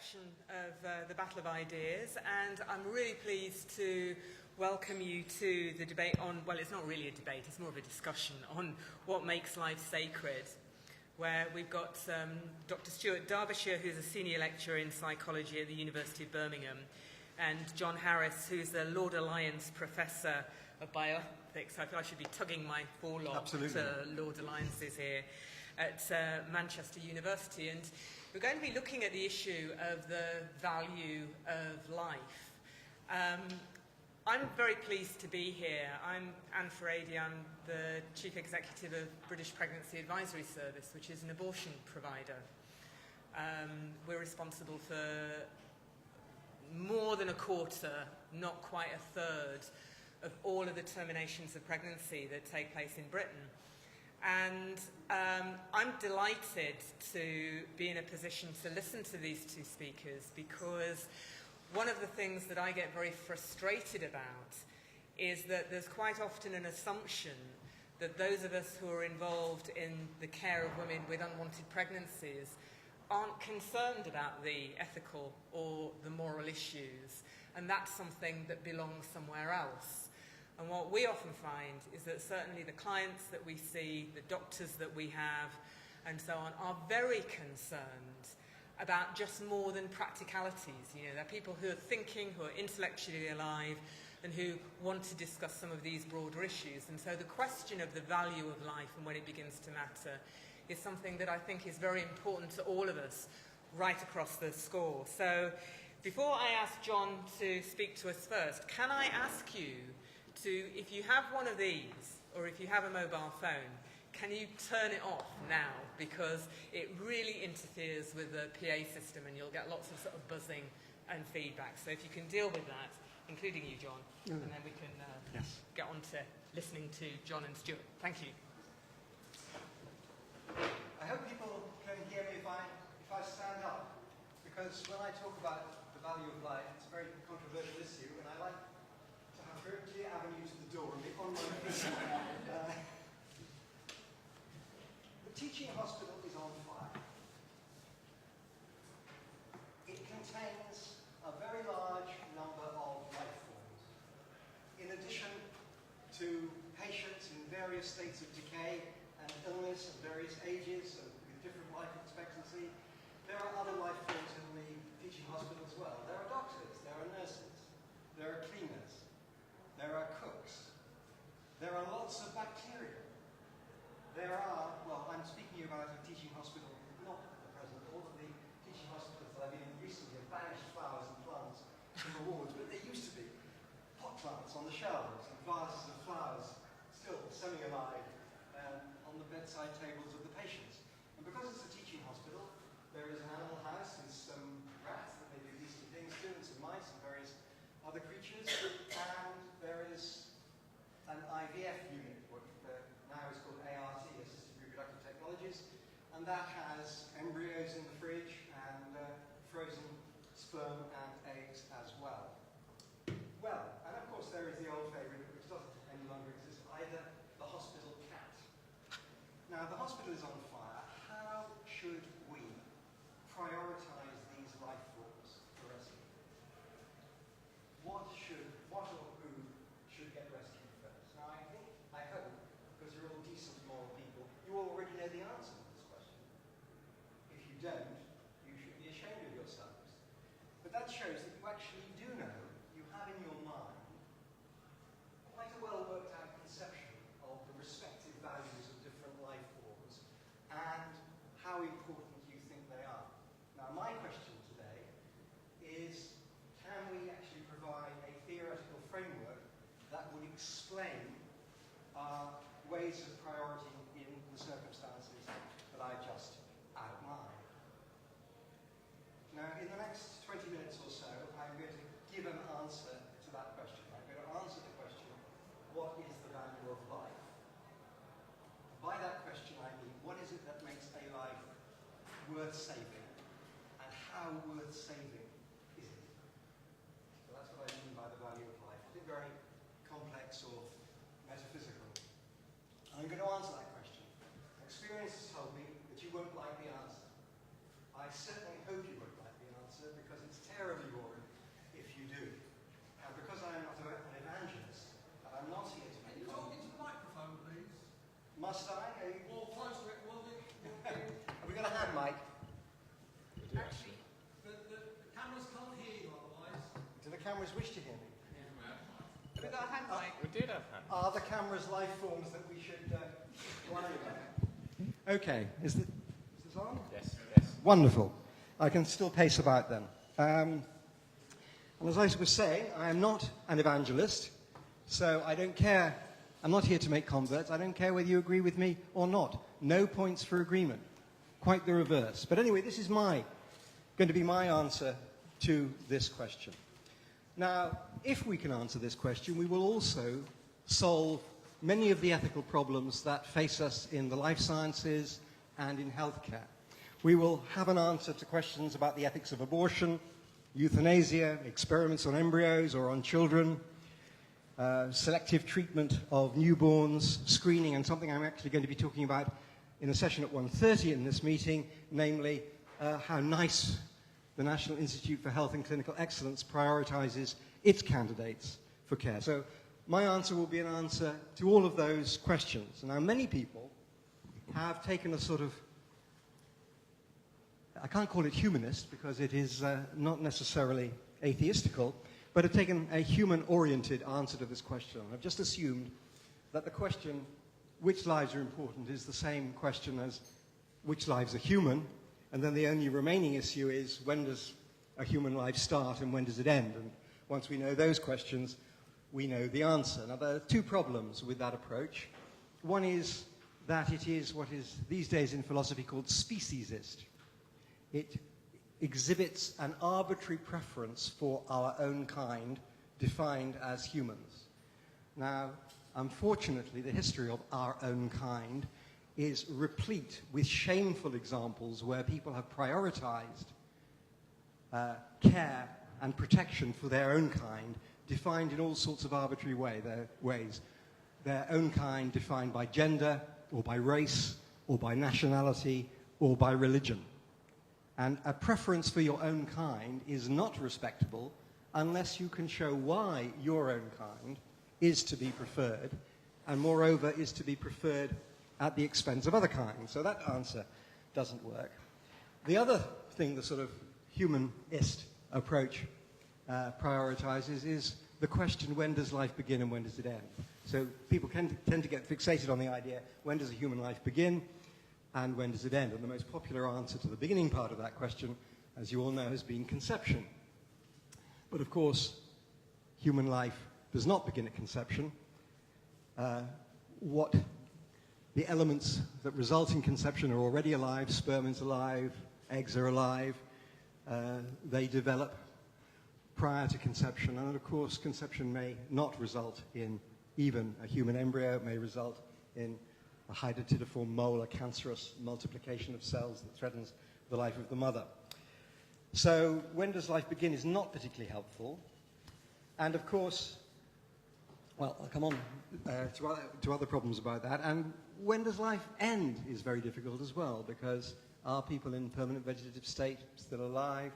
section of the Battle of Ideas, and I'm really pleased to welcome you to the debate on, well, it's not really a debate, it's more of a discussion on what makes life sacred, where we've got Dr. Stuart, Derbyshire, who's a senior lecturer in psychology at the University of Birmingham, and John Harris, who's the Lord Alliance Professor of Bioethics. I feel I should be tugging my forelock to Lord Alliances here at Manchester University. And we're going to be looking at the issue of the value of life. I'm very pleased to be here. I'm Anne Furedi. I'm the Chief Executive of British Pregnancy Advisory Service, which is an abortion provider. We're responsible for more than a quarter, not quite a third, of all of the terminations of pregnancy that take place in Britain. And I'm delighted to be in a position to listen to these two speakers, because one of the things that I get very frustrated about is that there's quite often an assumption that those of us who are involved in the care of women with unwanted pregnancies aren't concerned about the ethical or the moral issues, and that's something that belongs somewhere else. And what we often find is that certainly the clients that we see, the doctors that we have, and so on, are very concerned about just more than practicalities. You know, they're people who are thinking, who are intellectually alive, and who want to discuss some of these broader issues. And so the question of the value of life and when it begins to matter is something that I think is very important to all of us right across the score. So before I ask John to speak to us first, can I ask you to, if you have one of these, or if you have a mobile phone, can you turn it off now? Because it really interferes with the PA system and you'll get lots of sort of buzzing and feedback. So if you can deal with that, including you, John, and then we can get on to listening to John and Stuart. Thank you. I hope people can hear me if I stand up, because when I talk about the value of life, it's a very controversial issue, and I like to have very clear avenue to the door and be on my feet. The teaching hospital is on fire. It contains a very large number of life forms. In addition to patients in various states of decay and illness at various ages and with different life expectancy, there are other life forms in the teaching hospital as well. There are doctors, there are nurses, there are cleaners, there are cooks, there are lots of bacteria. There are, well, I'm speaking about a teaching hospital, not at the present. All of the teaching hospitals that I've been in recently have banished flowers and plants from the walls, but there used to be pot plants on the shelves and vases of flowers still semi-alive on the bedside tables of the patients. And because it's a teaching hospital, there is an animal house and some rats that they do decent things to, and some mice and various other creatures, and there is an IVF unit, what now is called ART, Assisted Reproductive Technologies, and that has embryos in the fridge and frozen sperm and eggs as well. Well, and of course there is the old favourite, which doesn't any longer exist either, the hospital cat. Now the hospital is on fire. How should we prioritise these life forms for rescue? What or who should get rescued first? Now I hope, because you're all decent moral people, you already know the answer to this question. If you don't, you should be ashamed of yourselves. But that shows that you actually do know, you have in your mind quite a well worked out conception of the respective values of different life forms and how important you think they are. Now my question today is, can we actually provide a theoretical framework that would explain ways of priority in the circumstances that I just outlined? Now, in the next 20 minutes or so, I'm going to give an answer to that question. I'm going to answer the question, what is the value of life? By that question, I mean, what is it that makes a life worth saving, and how worth saving is it? So that's what I mean by the value of life. Is it very complex or metaphysical? I'm going to answer that question. Experience has told me that you won't like the answer. I certainly hope you won't like the answer, cameras wish to hear me. Have we got a hand mic? We did have hand. Are the cameras life forms that we should worry about? Okay, is this on? Yes. Wonderful. I can still pace about then. And as I was saying, I am not an evangelist, so I don't care. I'm not here to make converts. I don't care whether you agree with me or not. No points for agreement. Quite the reverse. But anyway, this is going to be my answer to this question. Now, if we can answer this question, we will also solve many of the ethical problems that face us in the life sciences and in healthcare. We will have an answer to questions about the ethics of abortion, euthanasia, experiments on embryos or on children, selective treatment of newborns, screening, and something I'm actually going to be talking about in a session at 1:30 in this meeting, namely how NICE, the National Institute for Health and Clinical Excellence, prioritizes its candidates for care. So my answer will be an answer to all of those questions. Now, many people have taken a sort of, I can't call it humanist because it is not necessarily atheistical, but have taken a human-oriented answer to this question. I've just assumed that the question, which lives are important, is the same question as which lives are human, and then the only remaining issue is when does a human life start and when does it end? And once we know those questions, we know the answer. Now, there are two problems with that approach. One is that it is what is these days in philosophy called speciesist. It exhibits an arbitrary preference for our own kind, defined as humans. Now, unfortunately, the history of our own kind is replete with shameful examples where people have prioritized care and protection for their own kind, defined in all sorts of arbitrary ways. Their own kind defined by gender, or by race, or by nationality, or by religion. And a preference for your own kind is not respectable unless you can show why your own kind is to be preferred, and moreover is to be preferred at the expense of other kinds. So that answer doesn't work. The other thing the sort of humanist approach prioritizes is the question, when does life begin and when does it end? So people tend to get fixated on the idea, when does a human life begin and when does it end? And the most popular answer to the beginning part of that question, as you all know, has been conception. But of course, human life does not begin at conception. What the elements that result in conception are already alive. Sperm is alive, eggs are alive. They develop prior to conception. And of course, conception may not result in even a human embryo. It may result in a hydatidiform mole, a cancerous multiplication of cells that threatens the life of the mother. So when does life begin is not particularly helpful. And of course, well, I'll come on to other problems about that. And when does life end is very difficult as well, because are people in permanent vegetative state still alive?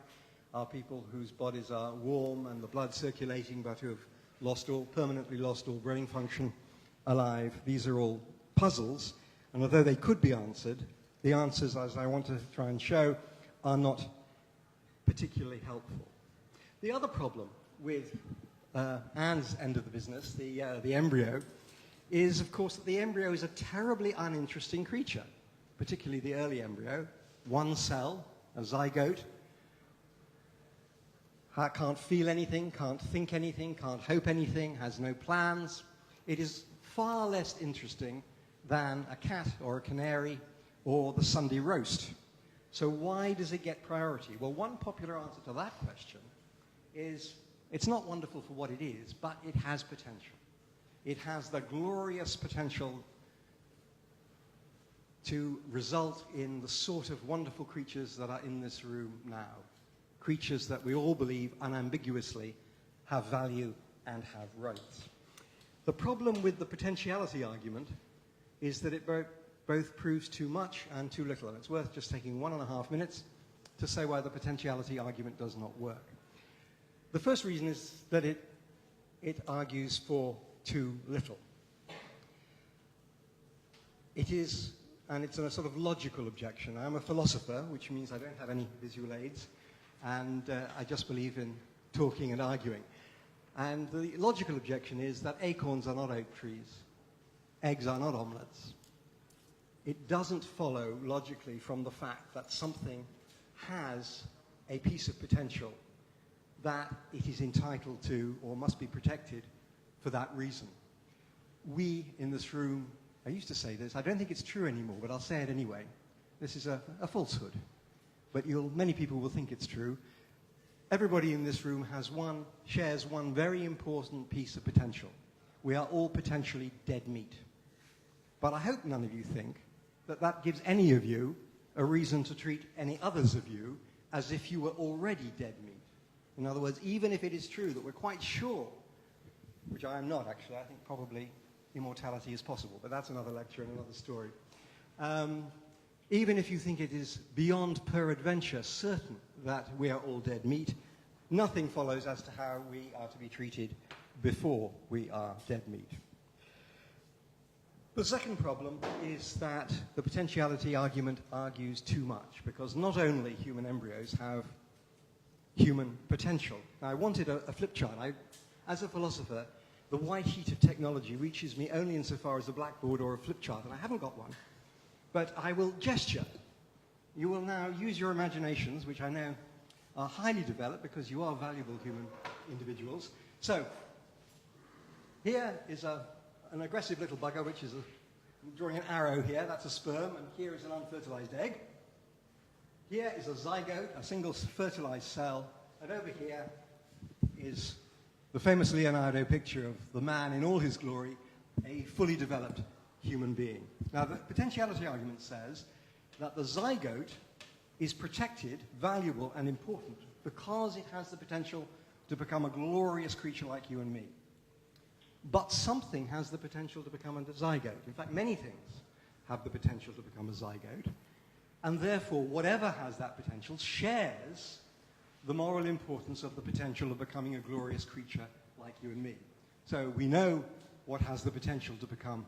Are people whose bodies are warm and the blood circulating but who have permanently lost all brain function alive? These are all puzzles, and although they could be answered, the answers, as I want to try and show, are not particularly helpful. The other problem with Anne's end of the business, the embryo, is of course that the embryo is a terribly uninteresting creature, particularly the early embryo. One cell, a zygote, can't feel anything, can't think anything, can't hope anything, has no plans. It is far less interesting than a cat or a canary or the Sunday roast. So why does it get priority? Well, one popular answer to that question is it's not wonderful for what it is, but it has potential. It has the glorious potential to result in the sort of wonderful creatures that are in this room now. Creatures that we all believe unambiguously have value and have rights. The problem with the potentiality argument is that it both proves too much and too little. And it's worth just taking 1.5 minutes to say why the potentiality argument does not work. The first reason is that it argues for too little. It is, and it's a sort of logical objection. I'm a philosopher, which means I don't have any visual aids, and I just believe in talking and arguing. And the logical objection is that acorns are not oak trees, eggs are not omelets. It doesn't follow logically from the fact that something has a piece of potential that it is entitled to or must be protected for that reason. We in this room, I used to say this, I don't think it's true anymore, but I'll say it anyway. This is a falsehood, but many people will think it's true. Everybody in this room shares one very important piece of potential. We are all potentially dead meat. But I hope none of you think that that gives any of you a reason to treat any others of you as if you were already dead meat. In other words, even if it is true that we're quite sure, which I am not actually, I think probably immortality is possible, but that's another lecture and another story. Even if you think it is beyond peradventure certain that we are all dead meat, nothing follows as to how we are to be treated before we are dead meat. The second problem is that the potentiality argument argues too much, because not only human embryos have human potential. Now, I wanted a flip chart. As a philosopher, the white heat of technology reaches me only insofar as a blackboard or a flip chart, and I haven't got one. But I will gesture. You will now use your imaginations, which I know are highly developed because you are valuable human individuals. So, here is an aggressive little bugger, which is drawing an arrow here. That's a sperm, and here is an unfertilized egg. Here is a zygote, a single fertilized cell, and over here is the famous Leonardo picture of the man in all his glory, a fully developed human being. Now, the potentiality argument says that the zygote is protected, valuable, and important because it has the potential to become a glorious creature like you and me. But something has the potential to become a zygote. In fact, many things have the potential to become a zygote. And therefore, whatever has that potential shares the moral importance of the potential of becoming a glorious creature like you and me. So we know what has the potential to become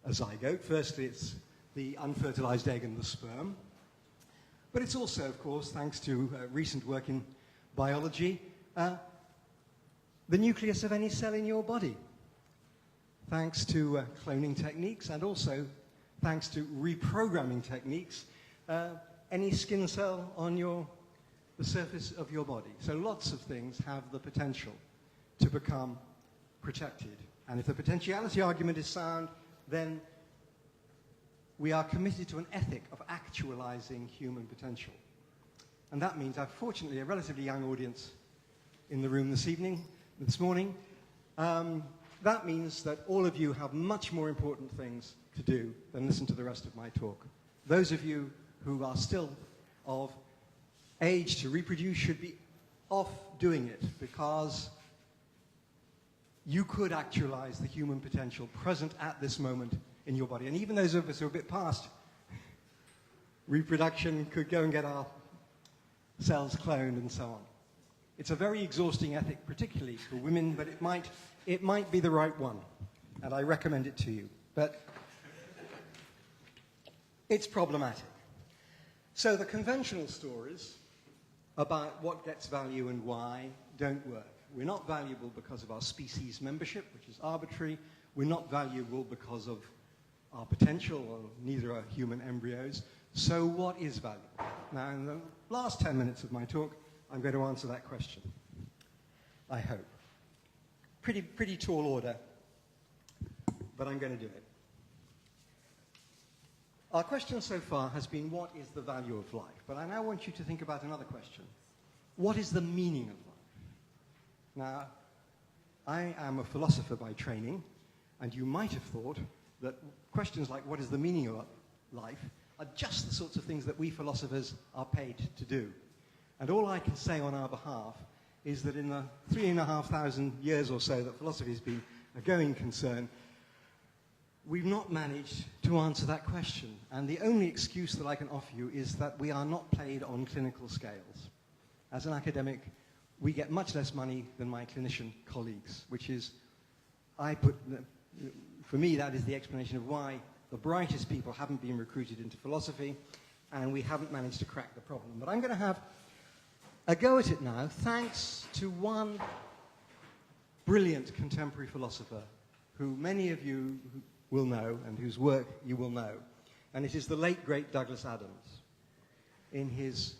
a zygote. Firstly, it's the unfertilized egg and the sperm. But it's also, of course, thanks to recent work in biology, the nucleus of any cell in your body. Thanks to cloning techniques, and also thanks to reprogramming techniques, any skin cell on the surface of your body. So lots of things have the potential to become protected. And if the potentiality argument is sound, then we are committed to an ethic of actualizing human potential. And that means I've fortunately a relatively young audience in the room this morning. That means that all of you have much more important things to do than listen to the rest of my talk. Those of you who are still of age to reproduce should be off doing it, because you could actualize the human potential present at this moment in your body. And even those of us who are a bit past reproduction could go and get our cells cloned and so on. It's a very exhausting ethic, particularly for women, but it might be the right one, and I recommend it to you. But it's problematic. So the conventional stories about what gets value and why don't work. We're not valuable because of our species membership, which is arbitrary. We're not valuable because of our potential, or neither are human embryos. So what is valuable? Now, in the last 10 minutes of my talk, I'm going to answer that question, I hope. Pretty tall order, but I'm going to do it. Our question so far has been, what is the value of life? But I now want you to think about another question. What is the meaning of life? Now, I am a philosopher by training, and you might have thought that questions like what is the meaning of life are just the sorts of things that we philosophers are paid to do. And all I can say on our behalf is that in the 3,500 years or so that philosophy has been a going concern, we've not managed to answer that question. And the only excuse that I can offer you is that we are not paid on clinical scales. As an academic, we get much less money than my clinician colleagues, which is, for me, that is the explanation of why the brightest people haven't been recruited into philosophy, and we haven't managed to crack the problem. But I'm going to have a go at it now, thanks to one brilliant contemporary philosopher who many of you will know and whose work you will know. And it is the late, great Douglas Adams. In his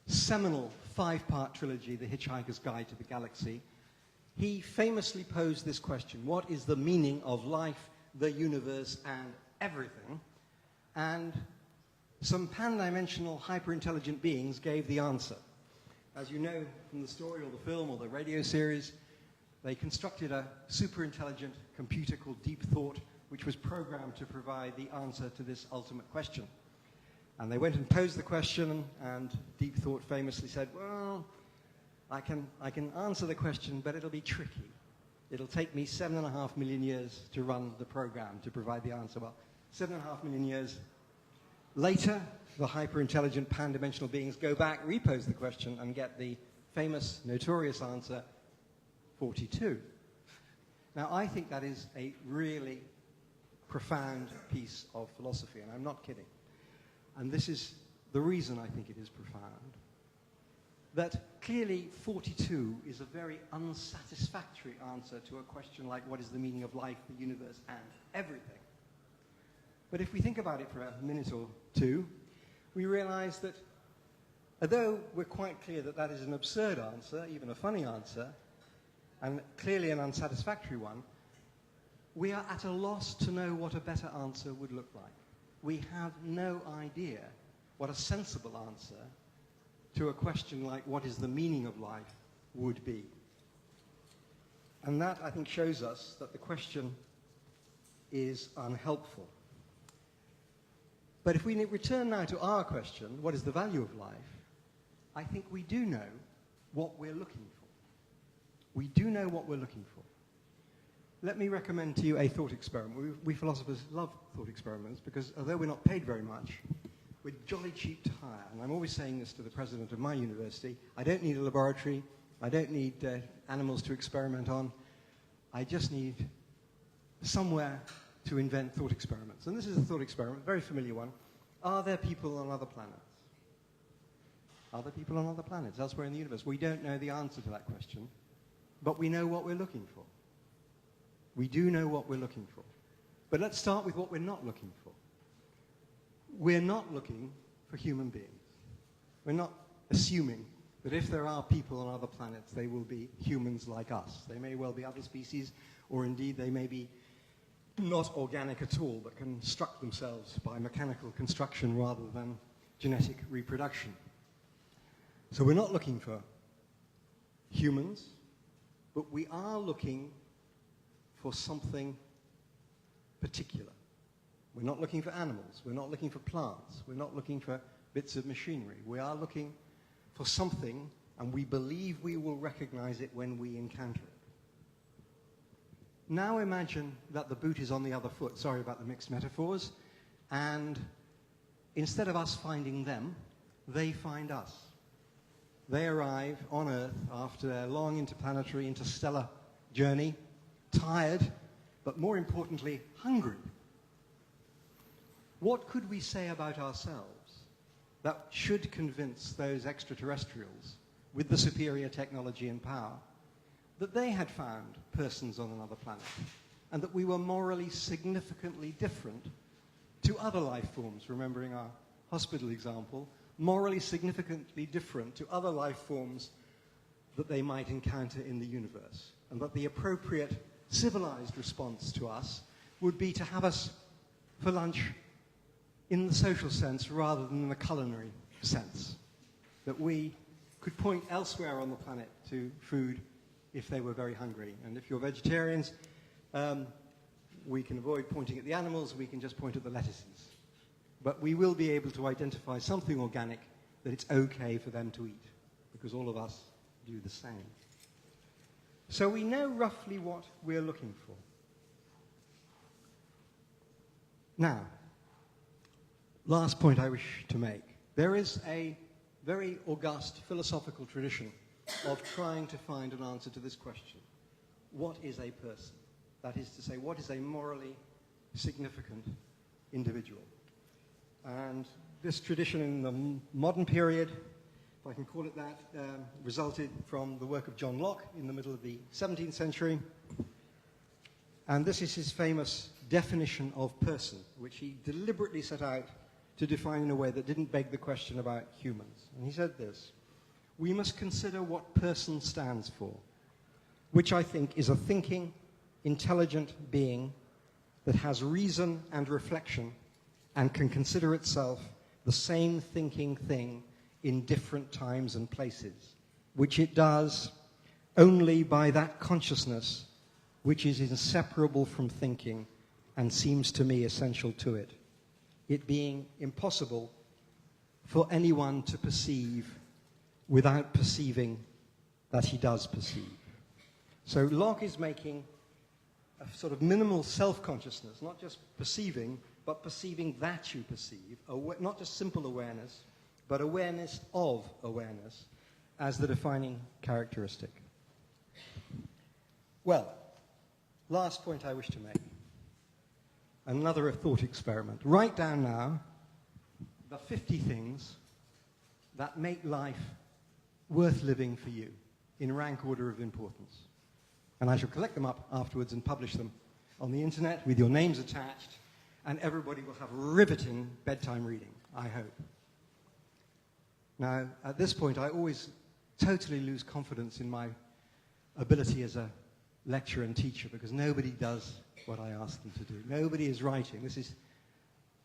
seminal 5-part trilogy, The Hitchhiker's Guide to the Galaxy, he famously posed this question: what is the meaning of life, the universe, and everything? And some pan-dimensional, hyper-intelligent beings gave the answer. As you know from the story or the film or the radio series, they constructed a super-intelligent computer called Deep Thought, which was programmed to provide the answer to this ultimate question. And they went and posed the question, and Deep Thought famously said, well, I can answer the question, but it'll be tricky. It'll take me 7.5 million years to run the program to provide the answer. Well, 7.5 million years later, the hyper-intelligent pan-dimensional beings go back, repose the question, and get the famous, notorious answer, 42. Now, I think that is a really profound piece of philosophy, and I'm not kidding. And this is the reason I think it is profound. That clearly 42 is a very unsatisfactory answer to a question like what is the meaning of life, the universe, and everything. But if we think about it for a minute or two, we realize that although we're quite clear that that is an absurd answer, even a funny answer, and clearly an unsatisfactory one, we are at a loss to know what a better answer would look like. We have no idea what a sensible answer to a question like what is the meaning of life would be. And that, I think, shows us that the question is unhelpful. But if we return now to our question, what is the value of life, I think we do know what we're looking for. We do know what we're looking for. Let me recommend to you a thought experiment. We philosophers love thought experiments because although we're not paid very much, we're jolly cheap to hire. And I'm always saying this to the president of my university. I don't need a laboratory. I don't need animals to experiment on. I just need somewhere to invent thought experiments. And this is a thought experiment, a very familiar one. Are there people on other planets? Are there people on other planets elsewhere in the universe? We don't know the answer to that question, but we know what we're looking for. We do know what we're looking for. But let's start with what we're not looking for. We're not looking for human beings. We're not assuming that if there are people on other planets, they will be humans like us. They may well be other species, or indeed they may be not organic at all, but construct themselves by mechanical construction rather than genetic reproduction. So we're not looking for humans, but we are looking for something particular. We're not looking for animals. We're not looking for plants. We're not looking for bits of machinery. We are looking for something, and we believe we will recognize it when we encounter it. Now imagine that the boot is on the other foot. Sorry about the mixed metaphors. And instead of us finding them, they find us. They arrive on Earth after their long interplanetary, interstellar journey, tired, but more importantly, hungry. What could we say about ourselves that should convince those extraterrestrials with the superior technology and power that they had found persons on another planet and that we were morally significantly different to other life forms, remembering our hospital example, morally significantly different to other life forms that they might encounter in the universe, and that the appropriate civilized response to us would be to have us for lunch in the social sense rather than in the culinary sense, that we could point elsewhere on the planet to food if they were very hungry. And if you're vegetarians, we can avoid pointing at the animals, we can just point at the lettuces. But we will be able to identify something organic that it's okay for them to eat, because all of us do the same. So we know roughly what we're looking for. Now, last point I wish to make. There is a very august philosophical tradition of trying to find an answer to this question. What is a person? That is to say, what is a morally significant individual? And this tradition in the modern period if I can call it that, resulted from the work of John Locke in the middle of the 17th century. And this is his famous definition of person, which he deliberately set out to define in a way that didn't beg the question about humans. And he said this: we must consider what person stands for, which I think is a thinking, intelligent being that has reason and reflection and can consider itself the same thinking thing in different times and places, which it does only by that consciousness which is inseparable from thinking and seems to me essential to it, it being impossible for anyone to perceive without perceiving that he does perceive. So Locke is making a sort of minimal self-consciousness, not just perceiving, but perceiving that you perceive, not just simple awareness, but awareness of awareness as the defining characteristic. Well, last point I wish to make. Another thought experiment. Write down now the 50 things that make life worth living for you in rank order of importance. And I shall collect them up afterwards and publish them on the internet with your names attached, and everybody will have riveting bedtime reading, I hope. Now, at this point, I always totally lose confidence in my ability as a lecturer and teacher, because nobody does what I ask them to do. Nobody is writing. This is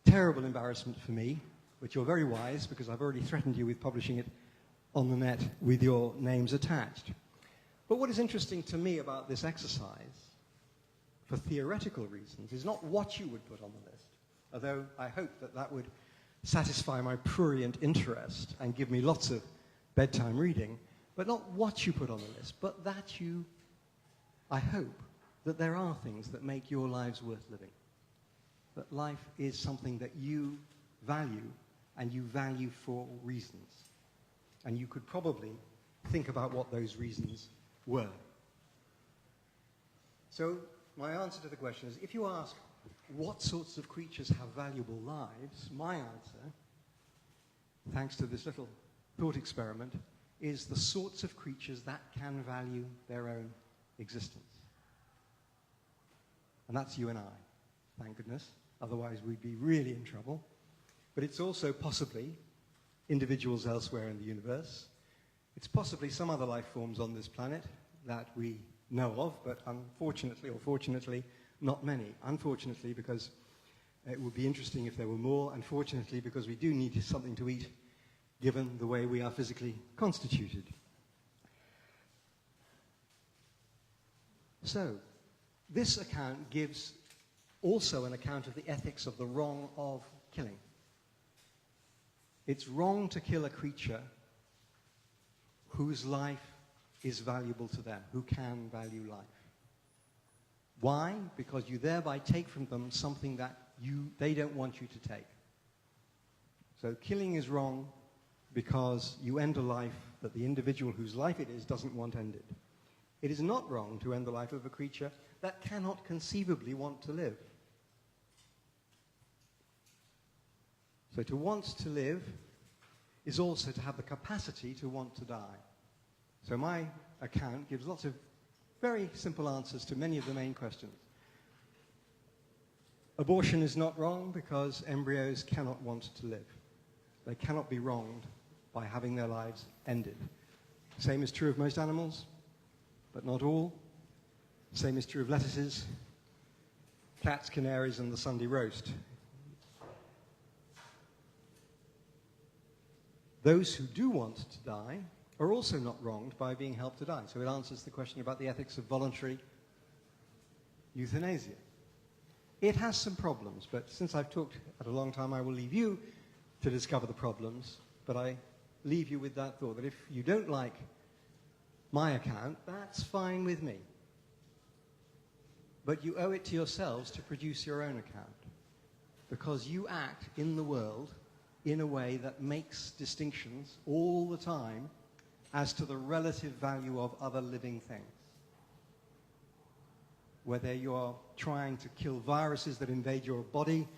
terrible embarrassment for me, but you're very wise, because I've already threatened you with publishing it on the net with your names attached. But what is interesting to me about this exercise, for theoretical reasons, is not what you would put on the list, although I hope that that would satisfy my prurient interest and give me lots of bedtime reading, but not what you put on the list, but that you, I hope, that there are things that make your lives worth living. That life is something that you value, and you value for reasons. And you could probably think about what those reasons were. So my answer to the question is, if you ask, what sorts of creatures have valuable lives? My answer, thanks to this little thought experiment, is the sorts of creatures that can value their own existence. And that's you and I, thank goodness. Otherwise we'd be really in trouble. But it's also possibly individuals elsewhere in the universe. It's possibly some other life forms on this planet that we know of, but unfortunately or fortunately, not many. Unfortunately, because it would be interesting if there were more. Unfortunately, because we do need something to eat, given the way we are physically constituted. So, this account gives also an account of the ethics of the wrong of killing. It's wrong to kill a creature whose life is valuable to them, who can value life. Why? Because you thereby take from them something that they don't want you to take. So killing is wrong because you end a life that the individual whose life it is doesn't want ended. It is not wrong to end the life of a creature that cannot conceivably want to live. So to want to live is also to have the capacity to want to die. So my account gives lots of very simple answers to many of the main questions. Abortion is not wrong because embryos cannot want to live. They cannot be wronged by having their lives ended. The same is true of most animals, but not all. The same is true of lettuces, cats, canaries, and the Sunday roast. Those who do want to die are also not wronged by being helped to die. So it answers the question about the ethics of voluntary euthanasia. It has some problems, but since I've talked at a long time, I will leave you to discover the problems. But I leave you with that thought, that if you don't like my account, that's fine with me. But you owe it to yourselves to produce your own account, because you act in the world in a way that makes distinctions all the time as to the relative value of other living things. Whether you're trying to kill viruses that invade your body,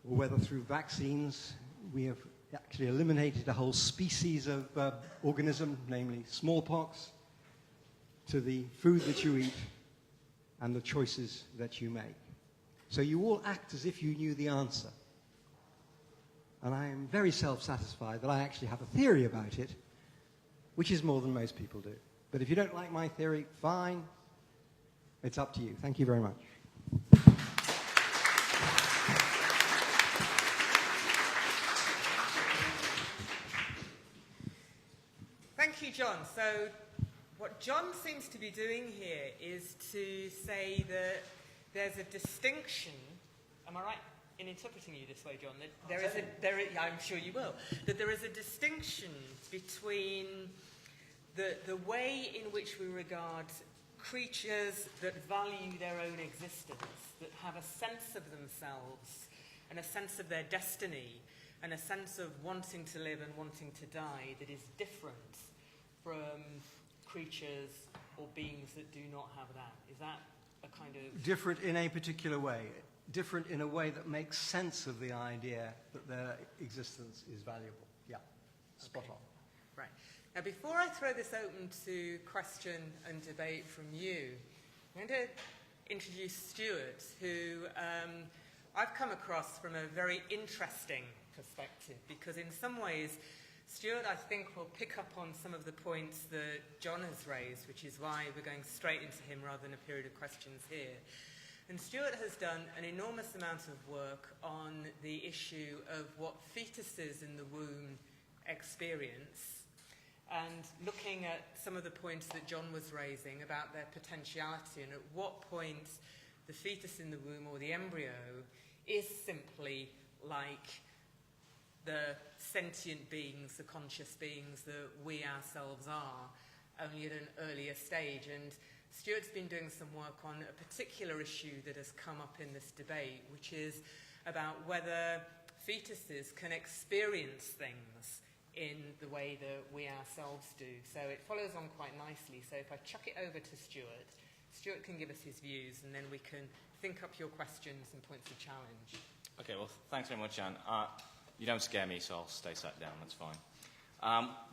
or whether through vaccines we have He actually eliminated a whole species of organism, namely smallpox, to the food that you eat and the choices that you make. So you all act as if you knew the answer. And I am very self-satisfied that I actually have a theory about it, which is more than most people do. But if you don't like my theory, fine. It's up to you. Thank you very much. Thank you, John. So what John seems to be doing here is to say that there's a distinction. Am I right in interpreting you this way, John? That I'm sure you will. That there is a distinction between the way in which we regard creatures that value their own existence, that have a sense of themselves and a sense of their destiny and a sense of wanting to live and wanting to die, that is different from creatures or beings that do not have that. Is that a kind of... Different in a particular way. Different in a way that makes sense of the idea that their existence is valuable. Yeah, spot on. Right. Now, before I throw this open to question and debate from you, I'm going to introduce Stuart, who I've come across from a very interesting perspective, because in some ways, Stuart, I think, will pick up on some of the points that John has raised, which is why we're going straight into him rather than a period of questions here. And Stuart has done an enormous amount of work on the issue of what fetuses in the womb experience, and looking at some of the points that John was raising about their potentiality, and at what point the fetus in the womb or the embryo is simply like the sentient beings, the conscious beings that we ourselves are, only at an earlier stage. And Stuart's been doing some work on a particular issue that has come up in this debate, which is about whether fetuses can experience things in the way that we ourselves do. So it follows on quite nicely. So if I chuck it over to Stuart, Stuart can give us his views, and then we can think up your questions and points of challenge. Okay, well, thanks very much, Anne. You don't scare me, so I'll stay sat down, that's fine.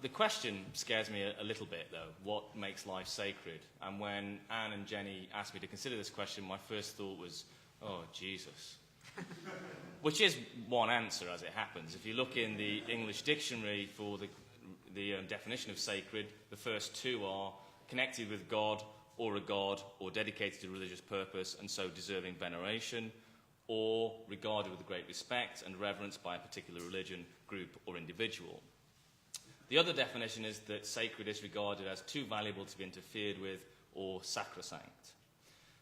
The question scares me a little bit, though. What makes life sacred? And when Anne and Jenny asked me to consider this question, my first thought was, oh, Jesus. Which is one answer, as it happens. If you look in the English dictionary for the definition of sacred, the first two are connected with God, or a god, or dedicated to religious purpose, and so deserving veneration, or regarded with great respect and reverence by a particular religion, group, or individual. The other definition is that sacred is regarded as too valuable to be interfered with, or sacrosanct.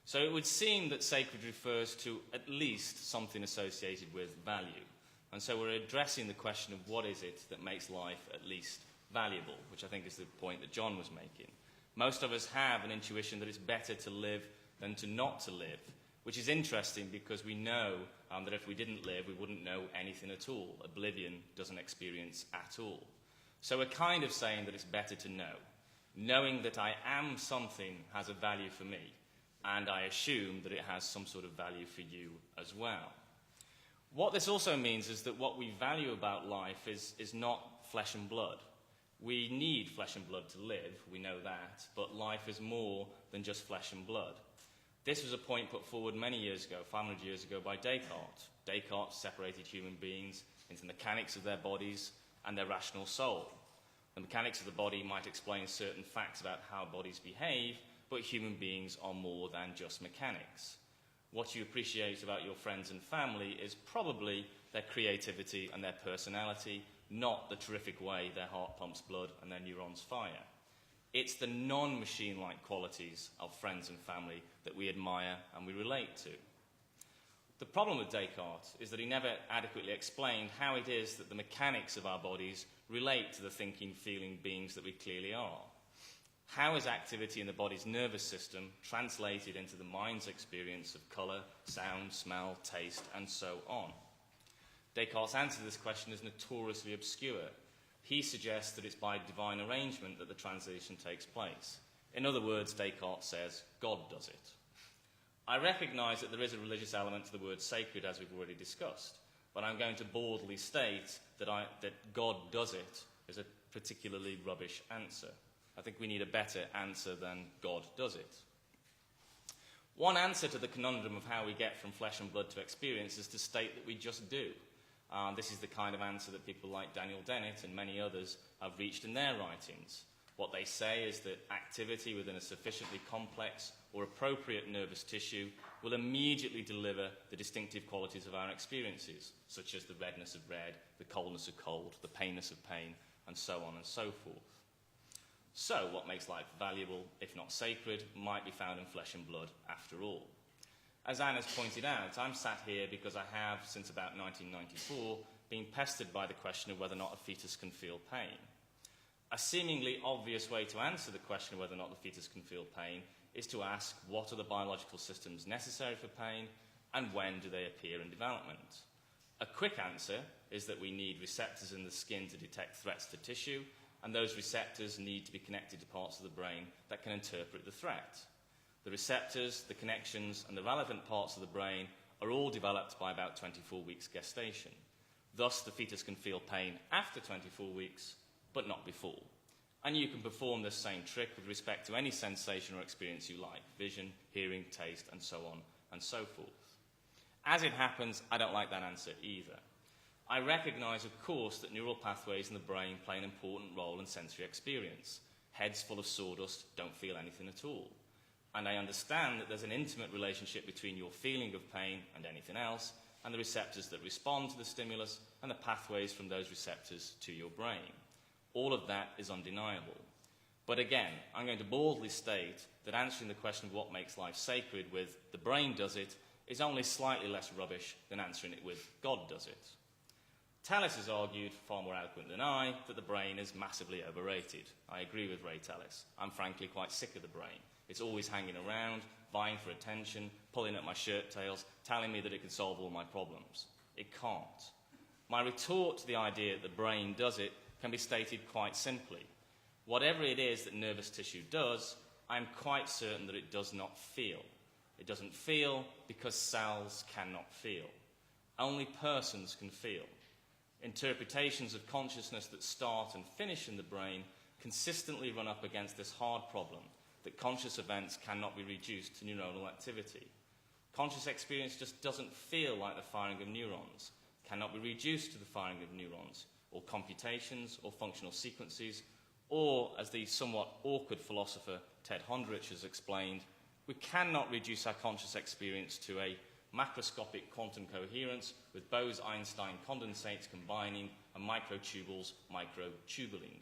So it would seem that sacred refers to at least something associated with value. And so we're addressing the question of what is it that makes life at least valuable, which I think is the point that John was making. Most of us have an intuition that it's better to live than to not to live, which is interesting because we know that if we didn't live, we wouldn't know anything at all. Oblivion doesn't experience at all. So we're kind of saying that it's better to know. Knowing that I am something has a value for me, and I assume that it has some sort of value for you as well. What this also means is that what we value about life is not flesh and blood. We need flesh and blood to live, we know that, but life is more than just flesh and blood. This was a point put forward many years ago, 500 years ago, by Descartes. Descartes separated human beings into the mechanics of their bodies and their rational soul. The mechanics of the body might explain certain facts about how bodies behave, but human beings are more than just mechanics. What you appreciate about your friends and family is probably their creativity and their personality, not the terrific way their heart pumps blood and their neurons fire. It's the non-machine-like qualities of friends and family that we admire and we relate to. The problem with Descartes is that he never adequately explained how it is that the mechanics of our bodies relate to the thinking, feeling beings that we clearly are. How is activity in the body's nervous system translated into the mind's experience of colour, sound, smell, taste, and so on? Descartes' answer to this question is notoriously obscure. He suggests that it's by divine arrangement that the translation takes place. In other words, Descartes says, God does it. I recognise that there is a religious element to the word sacred, as we've already discussed, but but I'm going to boldly state that God does it is a particularly rubbish answer. I think we need a better answer than God does it. One answer to the conundrum of how we get from flesh and blood to experience is to state that we just do. This is the kind of answer that people like Daniel Dennett and many others have reached in their writings. What they say is that activity within a sufficiently complex or appropriate nervous tissue will immediately deliver the distinctive qualities of our experiences, such as the redness of red, the coldness of cold, the painness of pain, and so on and so forth. So, what makes life valuable, if not sacred, might be found in flesh and blood after all. As Anne has pointed out, I'm sat here because I have, since about 1994, been pestered by the question of whether or not a fetus can feel pain. A seemingly obvious way to answer the question of whether or not the fetus can feel pain is to ask what are the biological systems necessary for pain and when do they appear in development. A quick answer is that we need receptors in the skin to detect threats to tissue, and those receptors need to be connected to parts of the brain that can interpret the threat. The receptors, the connections, and the relevant parts of the brain are all developed by about 24 weeks gestation. Thus, the fetus can feel pain after 24 weeks, but not before. And you can perform this same trick with respect to any sensation or experience you like: vision, hearing, taste, and so on and so forth. As it happens, I don't like that answer either. I recognize, of course, that neural pathways in the brain play an important role in sensory experience. Heads full of sawdust don't feel anything at all. And I understand that there's an intimate relationship between your feeling of pain and anything else, and the receptors that respond to the stimulus, and the pathways from those receptors to your brain. All of that is undeniable. But again, I'm going to boldly state that answering the question of what makes life sacred with "the brain does it" is only slightly less rubbish than answering it with "God does it." Tallis has argued, far more eloquent than I, that the brain is massively overrated. I agree with Ray Tallis. I'm frankly quite sick of the brain. It's always hanging around, vying for attention, pulling at my shirt tails, telling me that it can solve all my problems. It can't. My retort to the idea that the brain does it can be stated quite simply. Whatever it is that nervous tissue does, I'm quite certain that it does not feel. It doesn't feel because cells cannot feel. Only persons can feel. Interpretations of consciousness that start and finish in the brain consistently run up against this hard problem that conscious events cannot be reduced to neuronal activity. Conscious experience just doesn't feel like the firing of neurons, cannot be reduced to the firing of neurons, or computations, or functional sequences, or, as the somewhat awkward philosopher Ted Hondrich has explained, we cannot reduce our conscious experience to a macroscopic quantum coherence with Bose-Einstein condensates combining and microtubules microtubuling.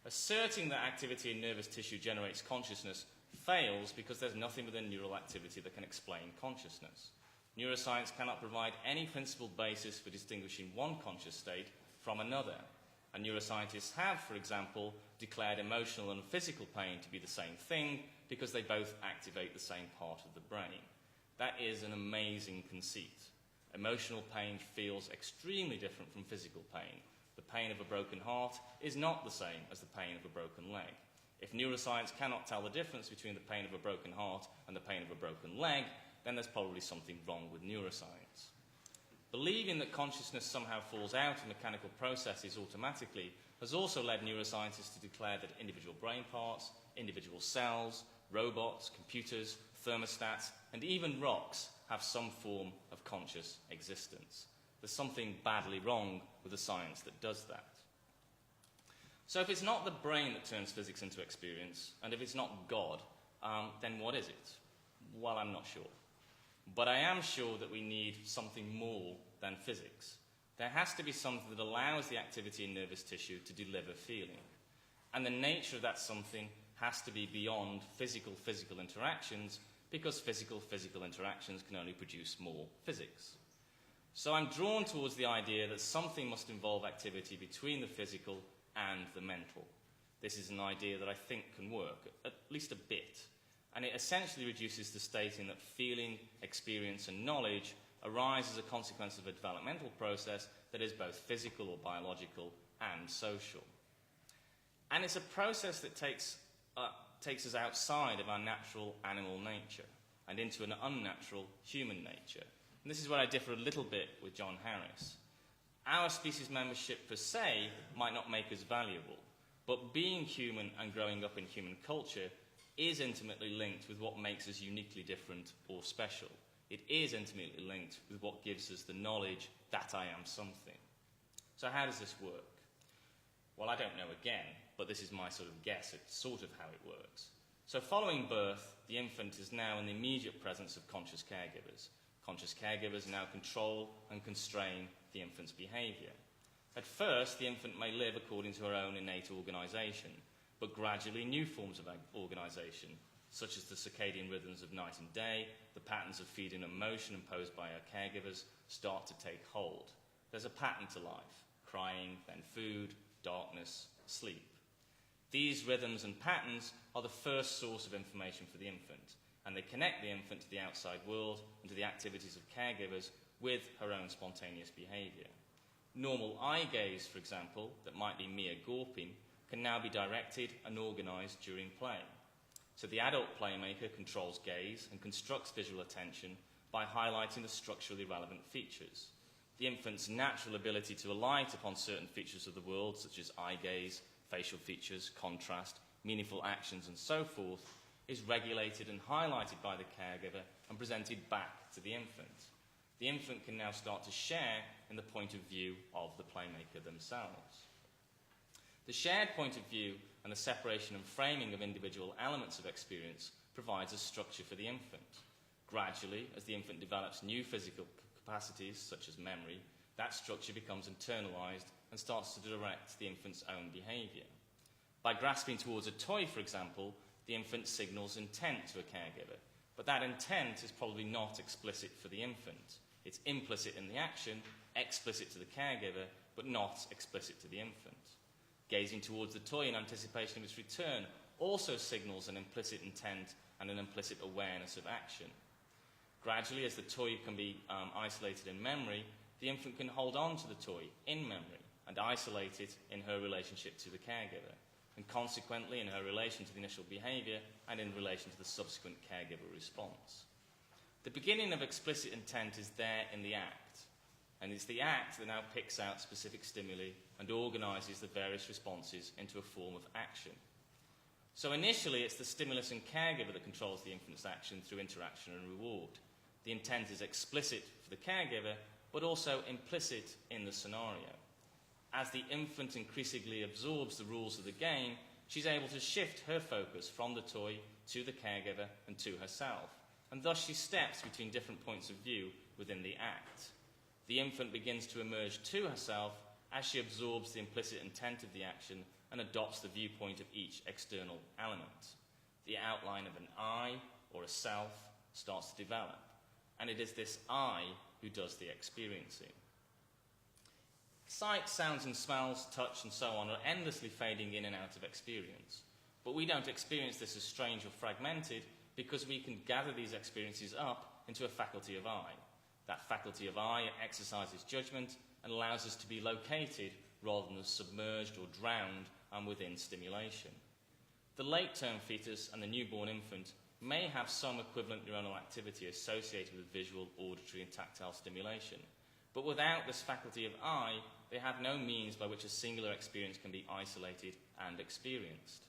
Asserting that activity in nervous tissue generates consciousness fails because there's nothing within neural activity that can explain consciousness. Neuroscience cannot provide any principled basis for distinguishing one conscious state from another. And neuroscientists have, for example, declared emotional and physical pain to be the same thing because they both activate the same part of the brain. That is an amazing conceit. Emotional pain feels extremely different from physical pain. The pain of a broken heart is not the same as the pain of a broken leg. If neuroscience cannot tell the difference between the pain of a broken heart and the pain of a broken leg, then there's probably something wrong with neuroscience. Believing that consciousness somehow falls out of mechanical processes automatically has also led neuroscientists to declare that individual brain parts, individual cells, robots, computers, thermostats, and even rocks have some form of conscious existence. There's something badly wrong with the science that does that. So if it's not the brain that turns physics into experience, and if it's not God, then what is it? Well, I'm not sure. But I am sure that we need something more than physics. There has to be something that allows the activity in nervous tissue to deliver feeling. And the nature of that something has to be beyond physical interactions, because physical interactions can only produce more physics. So I'm drawn towards the idea that something must involve activity between the physical and the mental. This is an idea that I think can work, at least a bit. And it essentially reduces to stating that feeling, experience, and knowledge arise as a consequence of a developmental process that is both physical or biological and social. And it's a process that takes us outside of our natural animal nature and into an unnatural human nature. And this is where I differ a little bit with John Harris. Our species membership per se might not make us valuable, but being human and growing up in human culture is intimately linked with what makes us uniquely different or special. It is intimately linked with what gives us the knowledge that I am something. So how does this work? Well, I don't know again, but this is my sort of guess at sort of how it works. So following birth, the infant is now in the immediate presence of conscious caregivers. Conscious caregivers now control and constrain the infant's behaviour. At first, the infant may live according to her own innate organisation, but gradually new forms of organisation, such as the circadian rhythms of night and day, the patterns of feeding and motion imposed by her caregivers, start to take hold. There's a pattern to life: crying, then food, darkness, sleep. These rhythms and patterns are the first source of information for the infant, and they connect the infant to the outside world and to the activities of caregivers with her own spontaneous behaviour. Normal eye gaze, for example, that might be mere gawping, can now be directed and organised during play. So the adult playmaker controls gaze and constructs visual attention by highlighting the structurally relevant features. The infant's natural ability to alight upon certain features of the world, such as eye gaze, facial features, contrast, meaningful actions, and so forth, is regulated and highlighted by the caregiver and presented back to the infant. The infant can now start to share in the point of view of the playmaker themselves. The shared point of view and the separation and framing of individual elements of experience provides a structure for the infant. Gradually, as the infant develops new physical capacities, such as memory, that structure becomes internalized and starts to direct the infant's own behavior. By grasping towards a toy, for example, the infant signals intent to a caregiver, but that intent is probably not explicit for the infant. It's implicit in the action, explicit to the caregiver, but not explicit to the infant. Gazing towards the toy in anticipation of its return also signals an implicit intent and an implicit awareness of action. Gradually, as the toy can be isolated in memory, the infant can hold on to the toy in memory and isolate it in her relationship to the caregiver, and consequently in her relation to the initial behaviour and in relation to the subsequent caregiver response. The beginning of explicit intent is there in the act, and it's the act that now picks out specific stimuli and organises the various responses into a form of action. So initially, it's the stimulus and caregiver that controls the infant's action through interaction and reward. The intent is explicit for the caregiver, but also implicit in the scenario. As the infant increasingly absorbs the rules of the game, she's able to shift her focus from the toy to the caregiver and to herself, and thus she steps between different points of view within the act. The infant begins to emerge to herself as she absorbs the implicit intent of the action and adopts the viewpoint of each external element. The outline of an I or a self starts to develop, and it is this I who does the experiencing. Sight, sounds and smells, touch and so on are endlessly fading in and out of experience, but we don't experience this as strange or fragmented because we can gather these experiences up into a faculty of I. That faculty of I exercises judgment and allows us to be located rather than submerged or drowned within stimulation. The late-term fetus and the newborn infant may have some equivalent neuronal activity associated with visual, auditory and tactile stimulation, but without this faculty of I, they have no means by which a singular experience can be isolated and experienced.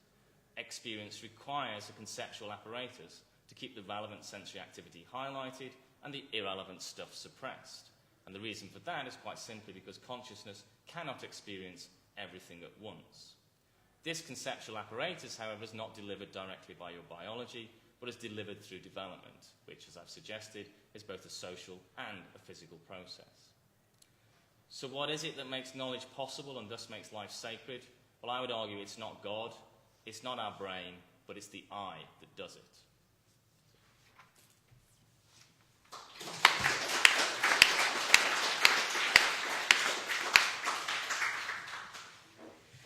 Experience requires a conceptual apparatus to keep the relevant sensory activity highlighted and the irrelevant stuff suppressed. And the reason for that is quite simply because consciousness cannot experience everything at once. This conceptual apparatus, however, is not delivered directly by your biology, but is delivered through development, which, as I've suggested, is both a social and a physical process. So what is it that makes knowledge possible and thus makes life sacred? Well, I would argue it's not God, it's not our brain, but it's the I that does it.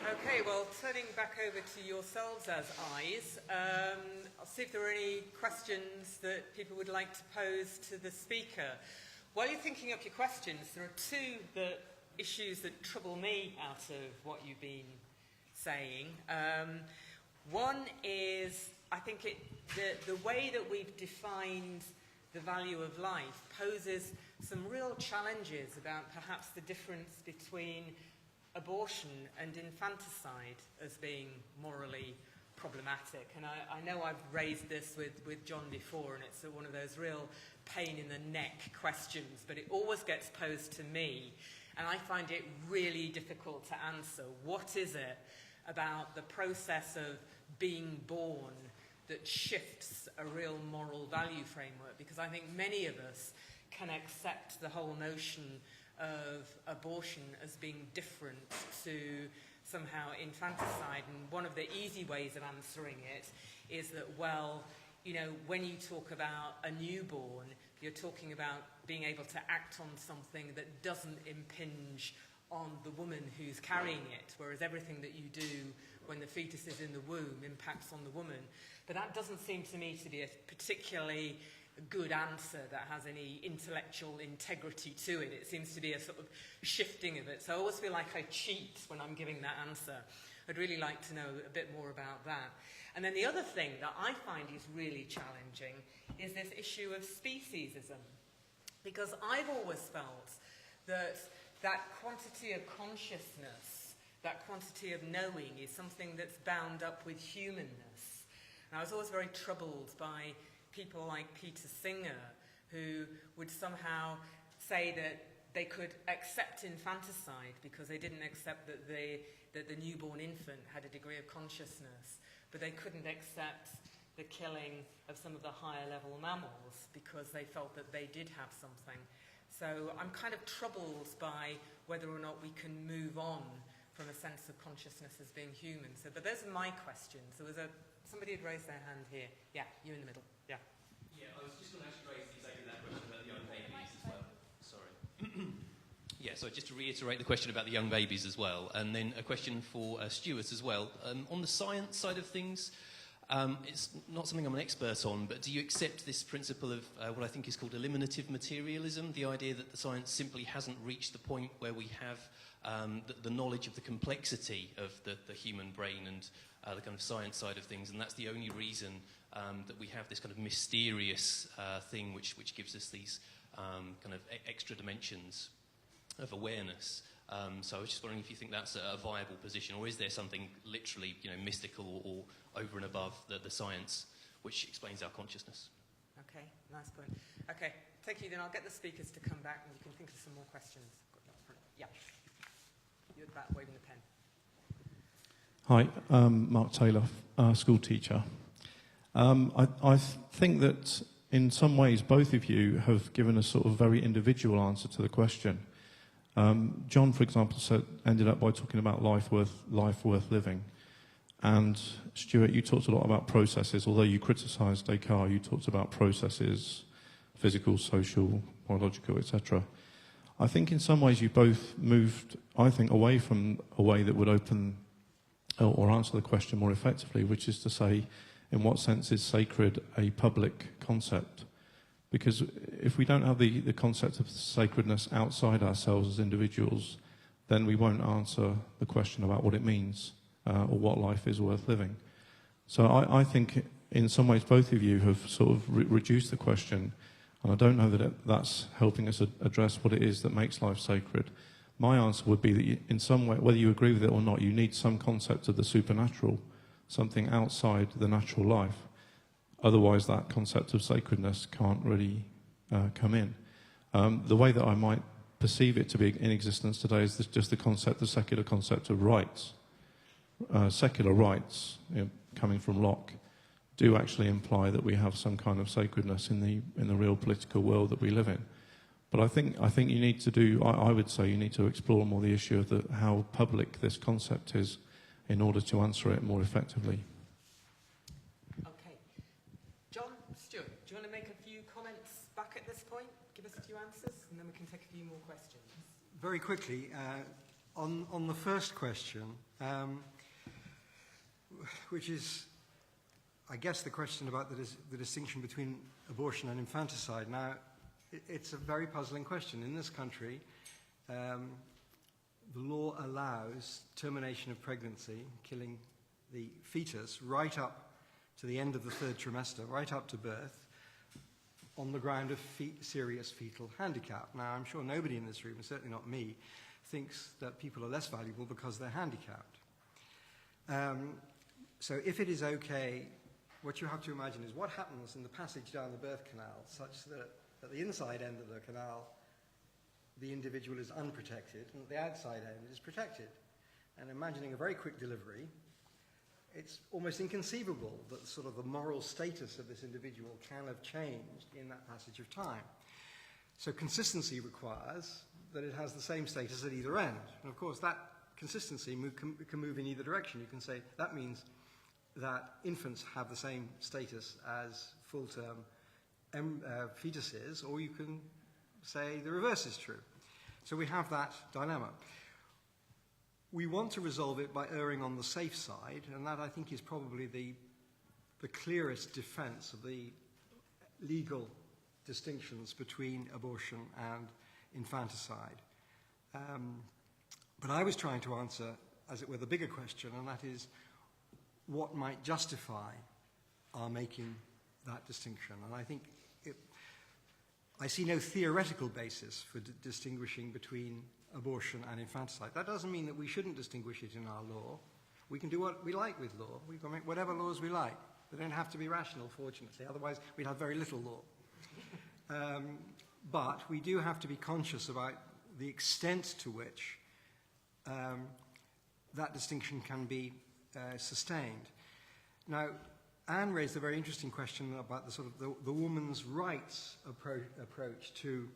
Okay, well, turning back over to yourselves as eyes, I'll see if there are any questions that people would like to pose to the speaker. While you're thinking up your questions, there are two issues that trouble me out of what you've been saying. One is, I think the way that we've defined the value of life poses some real challenges about perhaps the difference between abortion and infanticide as being morally problematic. And I know I've raised this with John before, and it's one of those real pain-in-the-neck questions, but it always gets posed to me, and I find it really difficult to answer. What is it about the process of being born that shifts a real moral value framework? Because I think many of us can accept the whole notion of abortion as being different to somehow infanticide. And one of the easy ways of answering it is that, well, you know, when you talk about a newborn, you're talking about being able to act on something that doesn't impinge on the woman who's carrying it, whereas everything that you do when the fetus is in the womb impacts on the woman. But that doesn't seem to me to be a particularly good answer that has any intellectual integrity to it. It seems to be a sort of shifting of it. So I always feel like I cheat when I'm giving that answer. I'd really like to know a bit more about that. And then the other thing that I find is really challenging is this issue of speciesism. Because I've always felt that that quantity of consciousness, that quantity of knowing, is something that's bound up with humanness. And I was always very troubled by people like Peter Singer, who would somehow say that they could accept infanticide because they didn't accept that the newborn infant had a degree of consciousness, but they couldn't accept the killing of some of the higher level mammals because they felt that they did have something. So I'm kind of troubled by whether or not we can move on from a sense of consciousness as being human. So, but those are my questions. There was somebody had raised their hand here. Yeah, you in the middle. Yeah. Yeah, I was just going to actually raise exactly that question about the young babies as well. Sorry. Yeah, so just to reiterate the question about the young babies as well, and then a question for Stuart as well. On the science side of things, it's not something I'm an expert on, but do you accept this principle of what I think is called eliminative materialism, the idea that the science simply hasn't reached the point where we have the knowledge of the complexity of the human brain and the kind of science side of things, and that's the only reason that we have this kind of mysterious thing which gives us these kind of extra dimensions of awareness. So I was just wondering if you think that's a viable position, or is there something literally, you know, mystical or over and above the science which explains our consciousness? Okay, nice point. Okay, thank you. Then I'll get the speakers to come back and you can think of some more questions. Yeah. You're at the back waving the pen. Hi, Mark Taylor, school teacher. I think that in some ways both of you have given a sort of very individual answer to the question. John, for example, ended up by talking about life worth living. And Stuart, you talked a lot about processes. Although you criticised Descartes, you talked about processes, physical, social, biological, etc. I think in some ways you both moved, I think, away from a way that would open or answer the question more effectively, which is to say, in what sense is sacred a public concept? Because if we don't have the concept of sacredness outside ourselves as individuals, then we won't answer the question about what it means or what life is worth living. So I think in some ways both of you have sort of reduced the question, and I don't know that that's helping us address what it is that makes life sacred. My answer would be that in some way, whether you agree with it or not, you need some concept of the supernatural, something outside the natural life. Otherwise, that concept of sacredness can't really come in. The way that I might perceive it to be in existence today is just the secular concept of rights. Secular rights, coming from Locke, do actually imply that we have some kind of sacredness in the real political world that we live in. But I think you need to do. I would say you need to explore more the issue of how public this concept is, in order to answer it more effectively. Okay. John, Stuart, do you want to make a few comments back at this point? Give us a few answers, and then we can take a few more questions. Very quickly, on the first question, which is, I guess, the question about the distinction between abortion and infanticide. Now, it's a very puzzling question. In this country, the law allows termination of pregnancy, killing the fetus, right up to the end of the third trimester, right up to birth, on the ground of serious fetal handicap. Now, I'm sure nobody in this room, and certainly not me, thinks that people are less valuable because they're handicapped. So if it is okay, what you have to imagine is what happens in the passage down the birth canal such that at the inside end of the canal, the individual is unprotected, and at the outside end is protected. And imagining a very quick delivery, it's almost inconceivable that sort of the moral status of this individual can have changed in that passage of time. So consistency requires that it has the same status at either end. And of course, that consistency can move in either direction. You can say that means that infants have the same status as full-term fetuses, or you can say the reverse is true. So we have that dilemma. We want to resolve it by erring on the safe side, and that I think is probably the clearest defense of the legal distinctions between abortion and infanticide. But I was trying to answer, as it were, the bigger question, and that is what might justify our making that distinction. And I think I see no theoretical basis for distinguishing between abortion and infanticide. That doesn't mean that we shouldn't distinguish it in our law. We can do what we like with law. We can make whatever laws we like. They don't have to be rational, fortunately. Otherwise, we'd have very little law. But we do have to be conscious about the extent to which that distinction can be sustained. Now, Anne raised a very interesting question about the sort of the woman's rights approach to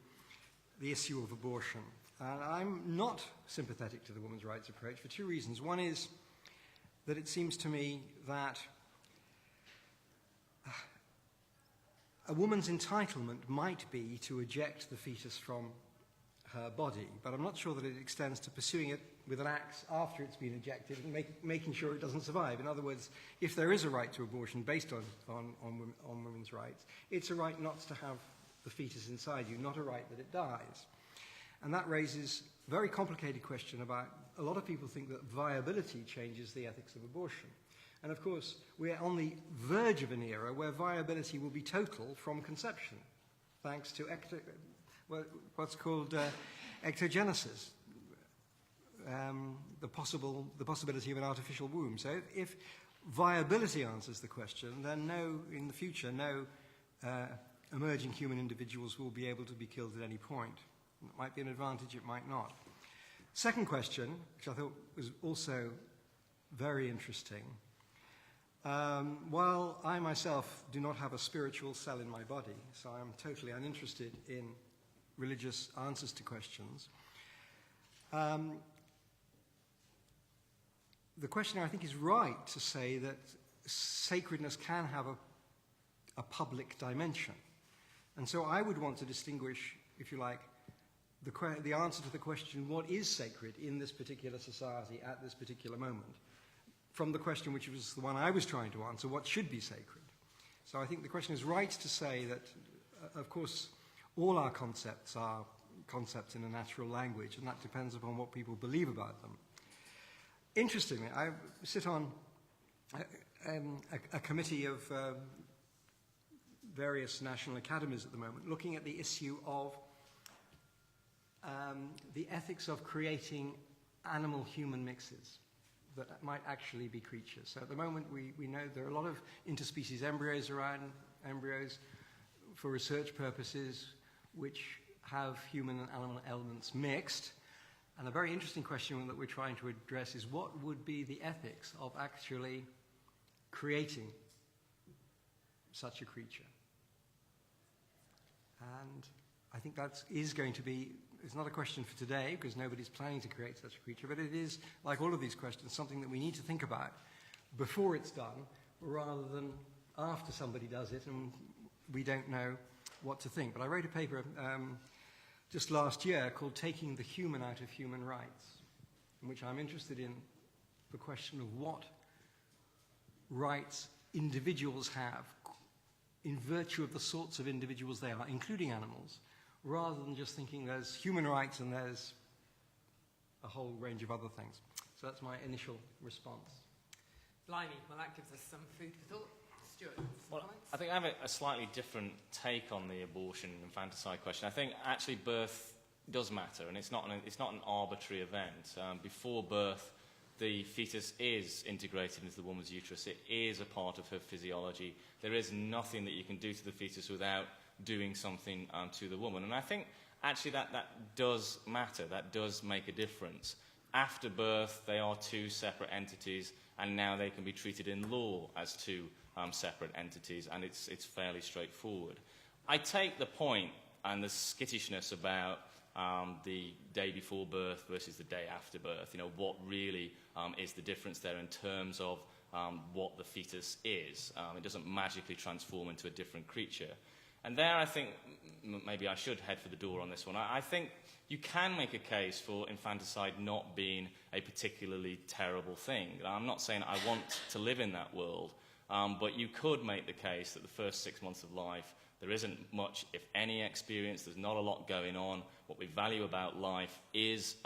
the issue of abortion. And I'm not sympathetic to the woman's rights approach for two reasons. One is that it seems to me that a woman's entitlement might be to eject the fetus from her body, but I'm not sure that it extends to pursuing it with an axe after it's been ejected and making sure it doesn't survive. In other words, if there is a right to abortion based on women's rights, it's a right not to have the fetus inside you, not a right that it dies. And that raises a very complicated question about, a lot of people think that viability changes the ethics of abortion. And of course, we're on the verge of an era where viability will be total from conception, thanks to what's called ectogenesis, the possibility of an artificial womb. So if viability answers the question, then in the future, no emerging human individuals will be able to be killed at any point. It might be an advantage, it might not. Second question, which I thought was also very interesting. While I myself do not have a spiritual cell in my body, so I'm totally uninterested in religious answers to questions, the questioner, I think, is right to say that sacredness can have a public dimension. And so I would want to distinguish, if you like, the answer to the question, what is sacred in this particular society at this particular moment, from the question which was the one I was trying to answer, what should be sacred? So I think the question is right to say that, of course, all our concepts are concepts in a natural language, and that depends upon what people believe about them. Interestingly, I sit on a committee of various national academies at the moment, looking at the issue of the ethics of creating animal-human mixes that might actually be creatures. So at the moment, we know there are a lot of interspecies embryos around, embryos for research purposes, which have human and animal elements mixed. And a very interesting question that we're trying to address is what would be the ethics of actually creating such a creature? And I think that is going to be, it's not a question for today because nobody's planning to create such a creature, but it is, like all of these questions, something that we need to think about before it's done rather than after somebody does it and we don't know what to think. But I wrote a paper just last year called Taking the Human Out of Human Rights, in which I'm interested in the question of what rights individuals have in virtue of the sorts of individuals they are, including animals, rather than just thinking there's human rights and there's a whole range of other things. So that's my initial response. Blimey, well that gives us some food for thought. Stuart? Stuart, Well, comments? I think I have a slightly different take on the abortion infanticide question. I think actually birth does matter, and it's not an arbitrary event. Before birth, the fetus is integrated into the woman's uterus. It is a part of her physiology. There is nothing that you can do to the fetus without doing something to the woman. And I think actually that does matter. That does make a difference. After birth, they are two separate entities, and now they can be treated in law as two separate entities, and it's fairly straightforward. I take the point and the skittishness about the day before birth versus the day after birth. You know, what really is the difference there in terms of what the fetus is? It doesn't magically transform into a different creature. And there I think maybe I should head for the door on this one. I think you can make a case for infanticide not being a particularly terrible thing. I'm not saying I want to live in that world, but you could make the case that the first 6 months of life, there isn't much, if any, experience. There's not a lot going on. What we value about life is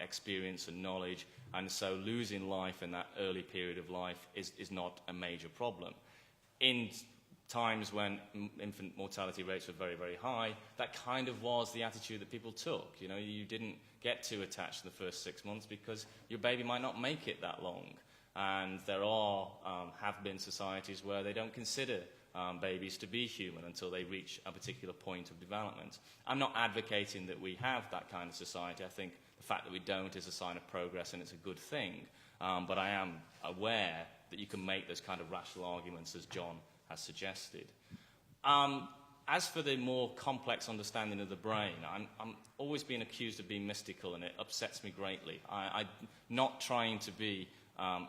experience and knowledge, and so losing life in that early period of life is not a major problem. In times when infant mortality rates were very, very high, that kind of was the attitude that people took. You know, you didn't get too attached in the first 6 months because your baby might not make it that long. And there have been societies where they don't consider babies to be human until they reach a particular point of development. I'm not advocating that we have that kind of society. I think the fact that we don't is a sign of progress and it's a good thing. But I am aware that you can make those kind of rational arguments as John has suggested. As for the more complex understanding of the brain, I'm always being accused of being mystical, and it upsets me greatly. I'm not trying to be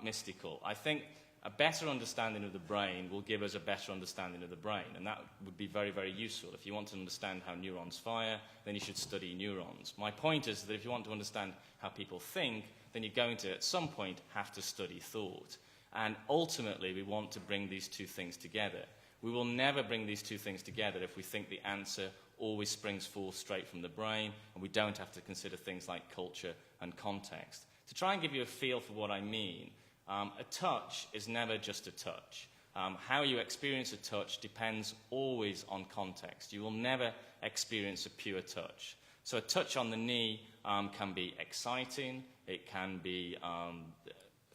mystical. I think a better understanding of the brain will give us a better understanding of the brain, and that would be very, very useful. If you want to understand how neurons fire, then you should study neurons. My point is that if you want to understand how people think, then you're going to, at some point, have to study thought. And ultimately, we want to bring these two things together. We will never bring these two things together if we think the answer always springs forth straight from the brain, and we don't have to consider things like culture and context. To try and give you a feel for what I mean, a touch is never just a touch. How you experience a touch depends always on context. You will never experience a pure touch. So a touch on the knee can be exciting, it can be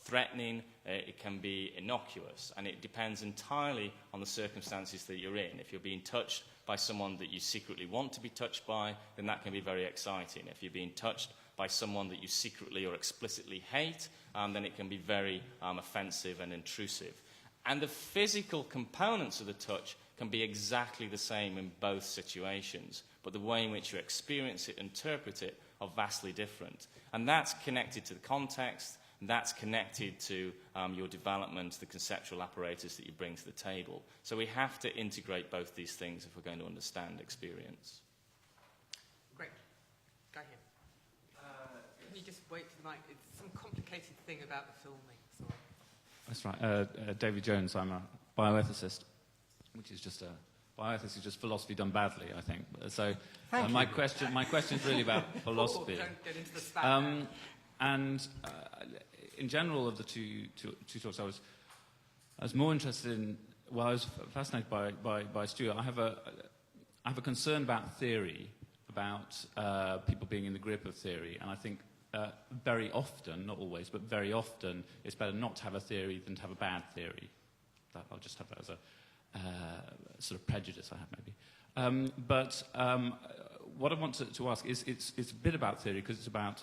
threatening, it can be innocuous, and it depends entirely on the circumstances that you're in. If you're being touched by someone that you secretly want to be touched by, then that can be very exciting. If you're being touched by someone that you secretly or explicitly hate, then it can be very offensive and intrusive. And the physical components of the touch can be exactly the same in both situations, but the way in which you experience it, interpret it, are vastly different. And that's connected to the context, and that's connected to your development, the conceptual apparatus that you bring to the table. So we have to integrate both these things if we're going to understand experience. Great. Go ahead. Can you just wait for the mic? It's some complicated thing about the filming. Sorry. That's right. David Jones, I'm a bioethicist, which is just bioethics is just philosophy done badly, I think. So my question is really about philosophy. Don't get into the spat. And in general of the two talks, I was more interested in. Well, I was fascinated by Stuart. I have a concern about theory, about people being in the grip of theory, and I think very often, not always, but very often, it's better not to have a theory than to have a bad theory. I'll just have that as a sort of prejudice I have, maybe. But what I want to ask is, it's a bit about theory, because it's about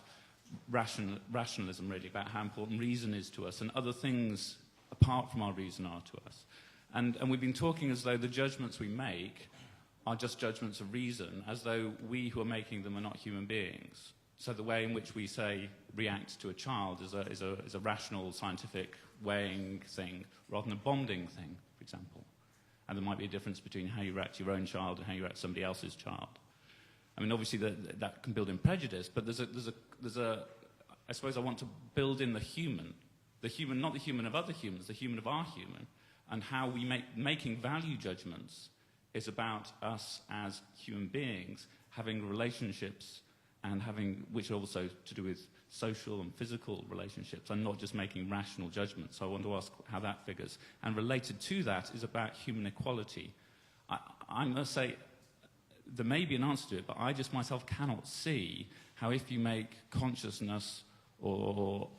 rationalism, really, about how important reason is to us, and other things apart from our reason are to us. And we've been talking as though the judgments we make are just judgments of reason, as though we who are making them are not human beings. So the way in which we, say, react to a child is a rational, scientific weighing thing, rather than a bonding thing, for example. And there might be a difference between how you react to your own child and how you react to somebody else's child. I mean, obviously that can build in prejudice, but there's a I suppose I want to build in the human, not the human of other humans, the human of our human, and how we making value judgments is about us as human beings having relationships which are also to do with social and physical relationships, and not just making rational judgments. So I want to ask how that figures. And related to that is about human equality. I must say, there may be an answer to it, but I just myself cannot see how, if you make consciousness or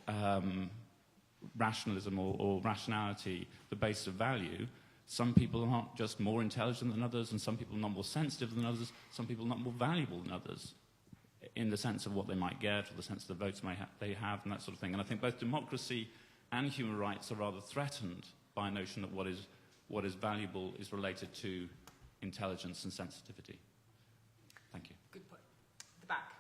rationalism or rationality the basis of value, some people are not just more intelligent than others, and some people are not more sensitive than others, some people are not more valuable than others, in the sense of what they might get, or the sense of the votes they have, and that sort of thing. And I think both democracy and human rights are rather threatened by a notion that what is valuable is related to intelligence and sensitivity. Thank you. Good point. The back.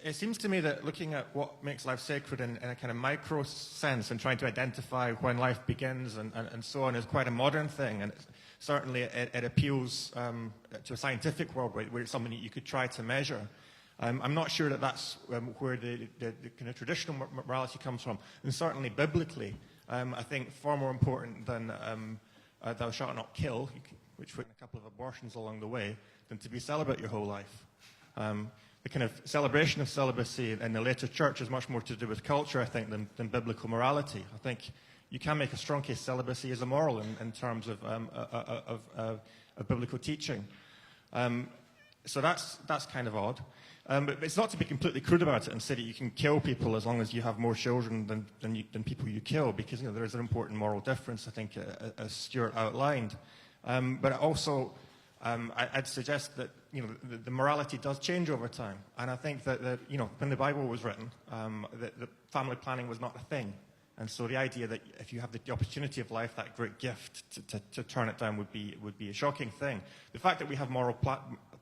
It seems to me that looking at what makes life sacred in a kind of micro sense and trying to identify when life begins and so on is quite a modern thing. And certainly it appeals to a scientific world where it's something that you could try to measure. I'm not sure that that's where the kind of traditional morality comes from. And certainly biblically, I think far more important than thou shalt not kill, which put in a couple of abortions along the way, than to be celibate your whole life. The kind of celebration of celibacy in the later church is much more to do with culture, I think, than biblical morality. I think you can make a strong case celibacy is immoral in terms of biblical teaching. So that's kind of odd. But it's not to be completely crude about it and say that you can kill people as long as you have more children than people you kill, because there is an important moral difference, I think, as Stuart outlined. But also, I'd suggest that the morality does change over time, and I think that when the Bible was written, the family planning was not a thing, and so the idea that if you have the opportunity of life, that great gift, to turn it down would be a shocking thing. The fact that we have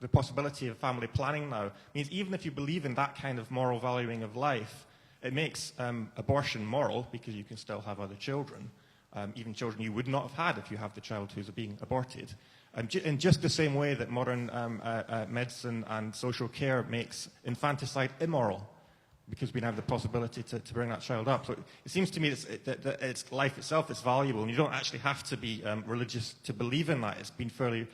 the possibility of family planning now means even if you believe in that kind of moral valuing of life, it makes abortion moral because you can still have other children, even children you would not have had if you have the child who's being aborted. In just the same way that modern medicine and social care makes infanticide immoral, because we have the possibility to bring that child up. So it seems to me that it's life itself that's valuable, and you don't actually have to be religious to believe in that. It's been fairly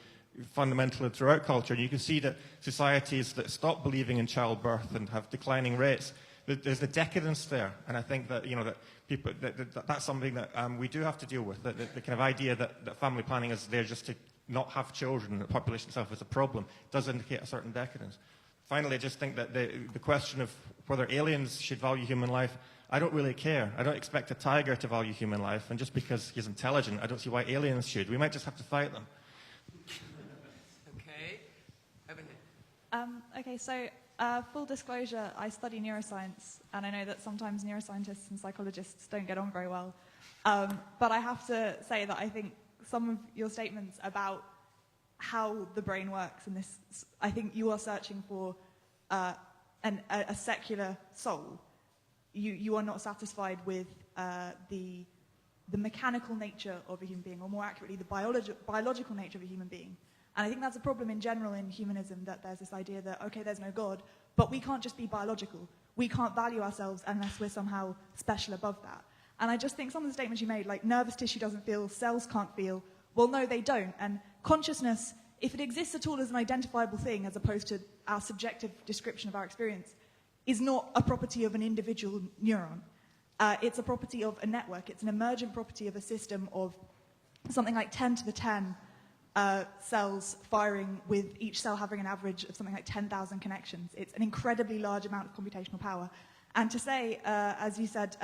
fundamental throughout culture, and you can see that societies that stop believing in childbirth and have declining rates, there's a decadence there, and I think that that people that's something that we do have to deal with. The kind of idea that family planning is there just to not have children, and the population itself is a problem, does indicate a certain decadence. Finally, I just think that the question of whether aliens should value human life, I don't really care. I don't expect a tiger to value human life, and just because he's intelligent, I don't see why aliens should. We might just have to fight them. Okay. Over here. Okay, so full disclosure, I study neuroscience, and I know that sometimes neuroscientists and psychologists don't get on very well. But I have to say that I think some of your statements about how the brain works, and this, I think you are searching for a secular soul. You are not satisfied with the mechanical nature of a human being, or more accurately, the biological nature of a human being. And I think that's a problem in general in humanism, that there's this idea that, okay, there's no God, but we can't just be biological. We can't value ourselves unless we're somehow special above that. And I just think some of the statements you made, like nervous tissue doesn't feel, cells can't feel, well, no, they don't. And consciousness, if it exists at all as an identifiable thing, as opposed to our subjective description of our experience, is not a property of an individual neuron. It's a property of a network. It's an emergent property of a system of something like 10 to the 10 cells firing, with each cell having an average of something like 10,000 connections. It's an incredibly large amount of computational power. And to say, as you said,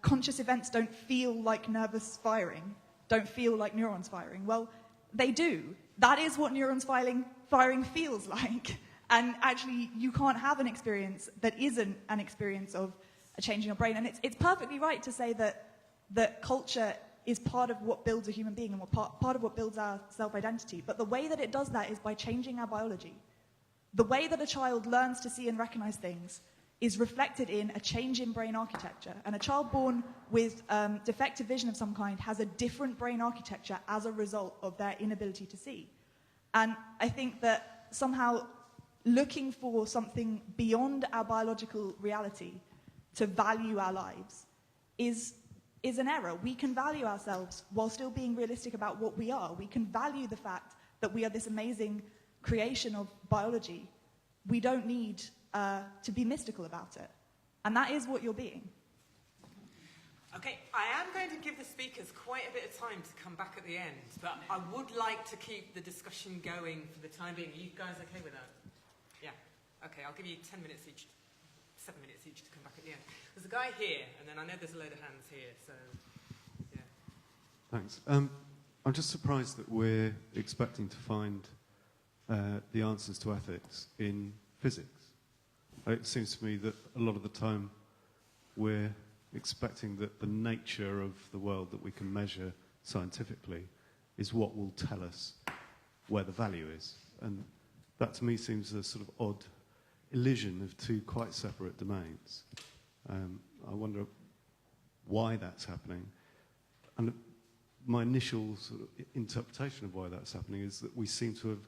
conscious events don't feel like nervous firing, don't feel like neurons firing. Well, they do. That is what neurons firing feels like. And actually, you can't have an experience that isn't an experience of a change in your brain. And it's perfectly right to say that culture is part of what builds a human being and part of what builds our self-identity. But the way that it does that is by changing our biology. The way that a child learns to see and recognize things is reflected in a change in brain architecture. And a child born with defective vision of some kind has a different brain architecture as a result of their inability to see. And I think that somehow looking for something beyond our biological reality to value our lives is is an error. We can value ourselves while still being realistic about what we are. We can value the fact that we are this amazing creation of biology. We don't need to be mystical about it. And that is what you're being. Okay, I am going to give the speakers quite a bit of time to come back at the end, but I would like to keep the discussion going for the time being. Are you guys okay with that? Yeah. Okay, I'll give you 10 minutes each, 7 minutes each to come back at the end. There's a guy here, and then I know there's a load of hands here, so, yeah. Thanks. I'm just surprised that we're expecting to find the answers to ethics in physics. It seems to me that a lot of the time we're expecting that the nature of the world that we can measure scientifically is what will tell us where the value is. And that to me seems a sort of odd elision of two quite separate domains. I wonder why that's happening. And my initial sort of interpretation of why that's happening is that we seem to have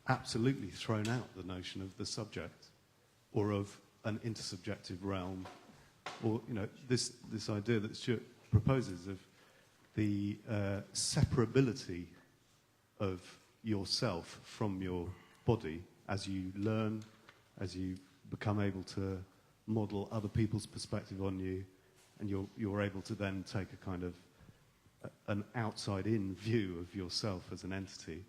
absolutely thrown out the notion of the subject or of an intersubjective realm, or this idea that Stuart proposes of the separability of yourself from your body as you learn, as you become able to model other people's perspective on you, and you're able to then take a kind of an outside-in view of yourself as an entity.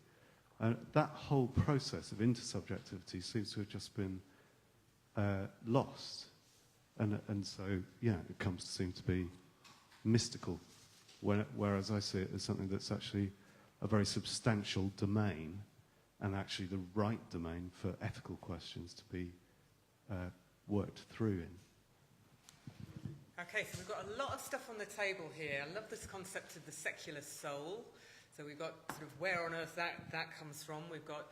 That whole process of intersubjectivity seems to have just been lost. And so, yeah, it comes to seem to be mystical, whereas I see it as something that's actually a very substantial domain, and actually the right domain for ethical questions to be worked through in. Okay, so we've got a lot of stuff on the table here. I love this concept of the secular soul. So we've got sort of where on earth that comes from. We've got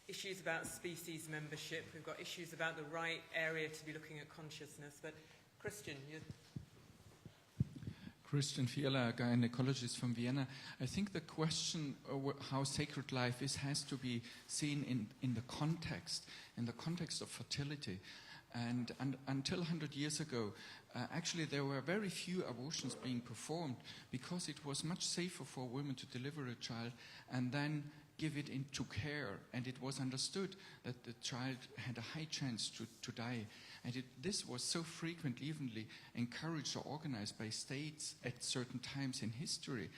issues about species membership. We've got issues about the right area to be looking at consciousness. But Christian, you're... Christian Fiala, a gynecologist from Vienna. I think the question of how sacred life is has to be seen in the context of fertility. And until 100 years ago, actually there were very few abortions being performed because it was much safer for women to deliver a child and then give it into care. And it was understood that the child had a high chance to die. And this was so frequently, evenly encouraged or organized by states at certain times in history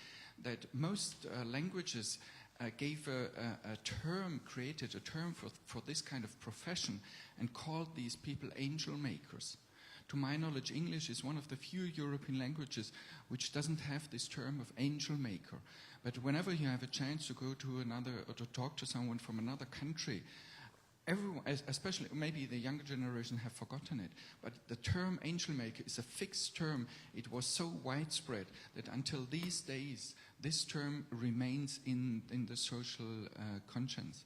that most languages created a term for this kind of profession and called these people angel makers. To my knowledge, English is one of the few European languages which doesn't have this term of angel maker. But whenever you have a chance to go to another or to talk to someone from another country, everyone, especially maybe the younger generation, have forgotten it. But the term angel maker is a fixed term. It was so widespread that until these days, this term remains in the social conscience.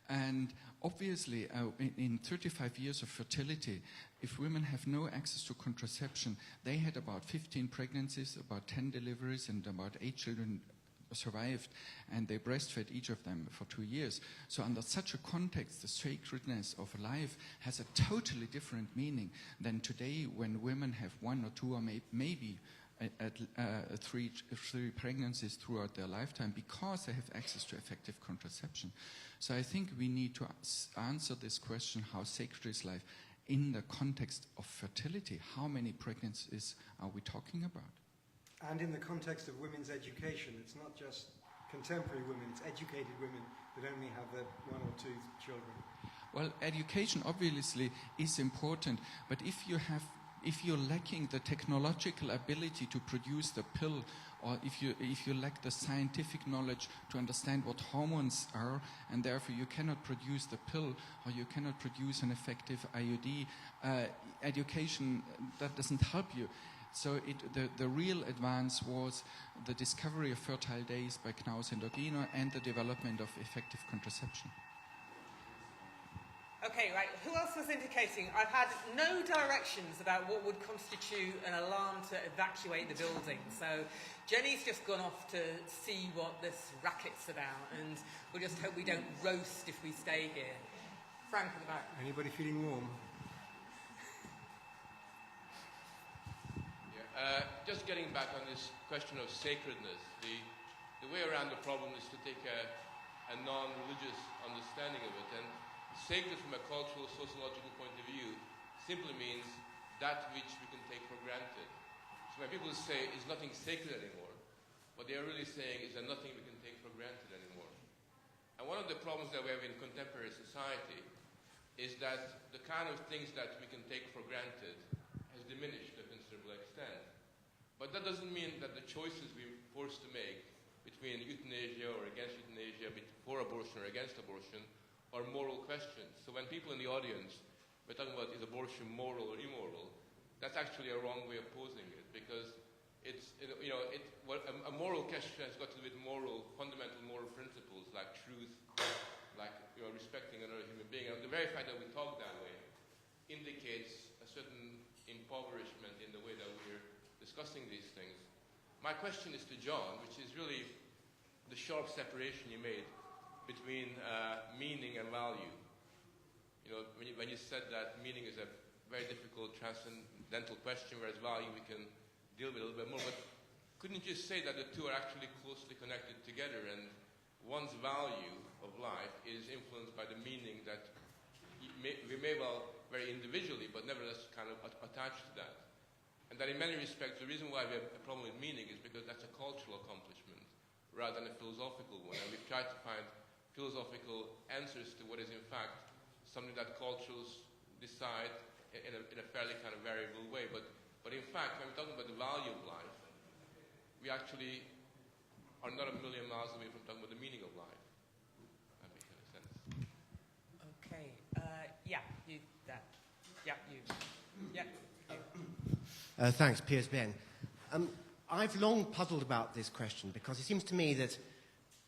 And obviously, in 35 years of fertility, if women have no access to contraception, they had about 15 pregnancies, about 10 deliveries, and about 8 children survived, and they breastfed each of them for 2 years. So under such a context, the sacredness of life has a totally different meaning than today, when women have 1 or 2 or maybe three pregnancies throughout their lifetime because they have access to effective contraception. So I think we need to answer this question, how sacred is life, in the context of fertility. How many pregnancies are we talking about? And in the context of women's education, it's not just contemporary women, it's educated women that only have their 1 or 2 children. Well, education obviously is important, but if you're lacking the technological ability to produce the pill, or if you lack the scientific knowledge to understand what hormones are, and therefore you cannot produce the pill, or you cannot produce an effective IUD, education, that doesn't help you. So the real advance was the discovery of fertile days by Knaus and Ogino and the development of effective contraception. Okay, right. Who else was indicating? I've had no directions about what would constitute an alarm to evacuate the building. So Jenny's just gone off to see what this racket's about, and we'll just hope we don't roast if we stay here. Frank at the back. Anybody feeling warm? just getting back on this question of sacredness, the way around the problem is to take a non-religious understanding of it. And sacred from a cultural, sociological point of view simply means that which we can take for granted. So when people say, is nothing sacred anymore, what they are really saying is that nothing we can take for granted anymore. And one of the problems that we have in contemporary society is that the kind of things that we can take for granted has diminished to a considerable extent. But that doesn't mean that the choices we're forced to make between euthanasia or against euthanasia, for abortion or against abortion, are moral questions. So when people in the audience were talking about is abortion moral or immoral, that's actually a wrong way of posing it, because it's, a moral question has got to do with fundamental moral principles like truth, like respecting another human being. And the very fact that we talk that way indicates a certain impoverishment in the way that we're discussing these things. My question is to John, which is really the sharp separation you made between meaning and value. When you said that meaning is a very difficult transcendental question, whereas value we can deal with a little bit more. But couldn't you just say that the two are actually closely connected together, and one's value of life is influenced by the meaning that we may well very individually, but nevertheless kind of attached to that. And that in many respects, the reason why we have a problem with meaning is because that's a cultural accomplishment rather than a philosophical one. And we've tried to find philosophical answers to what is in fact something that cultures decide in a fairly kind of variable way. But in fact, when we're talking about the value of life, we actually are not a million miles away from talking about the meaning of life. That makes any sense. Okay. Thanks, Piers Ben. I've long puzzled about this question because it seems to me that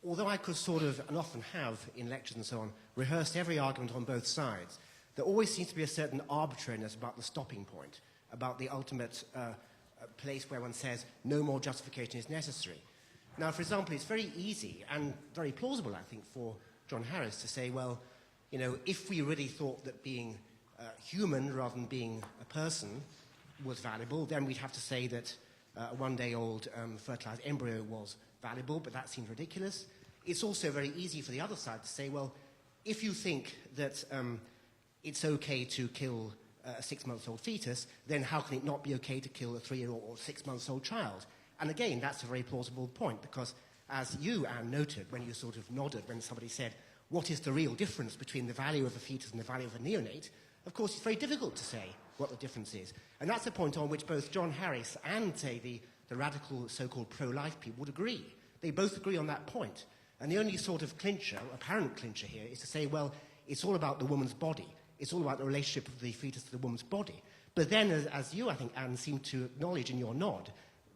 although I could sort of, and often have in lectures and so on, rehearsed every argument on both sides, there always seems to be a certain arbitrariness about the stopping point, about the ultimate place where one says no more justification is necessary. Now, for example, it's very easy and very plausible, I think, for John Harris to say, well, if we really thought that being human rather than being a person was valuable, then we'd have to say that a one-day-old fertilized embryo was valuable, but that seems ridiculous. It's also very easy for the other side to say, well, if you think that it's okay to kill a 6-month-old fetus, then how can it not be okay to kill a 3-year-old or 6-month-old child? And again, that's a very plausible point, because as you, Anne, noted when you sort of nodded when somebody said, what is the real difference between the value of a fetus and the value of a neonate? Of course, it's very difficult to say what the difference is. And that's a point on which both John Harris and, say, the radical so-called pro-life people would agree. They both agree on that point. And the only sort of clincher, apparent clincher here, is to say, well, it's all about the woman's body. It's all about the relationship of the fetus to the woman's body. But then, as you, I think, Anne, seem to acknowledge in your nod,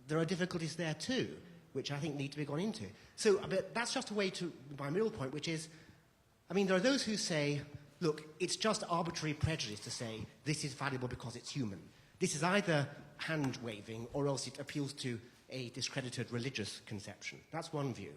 there are difficulties there too, which I think need to be gone into. So but that's just a way to my middle point, which is, there are those who say, look, it's just arbitrary prejudice to say this is valuable because it's human. This is either hand-waving or else it appeals to a discredited religious conception. That's one view.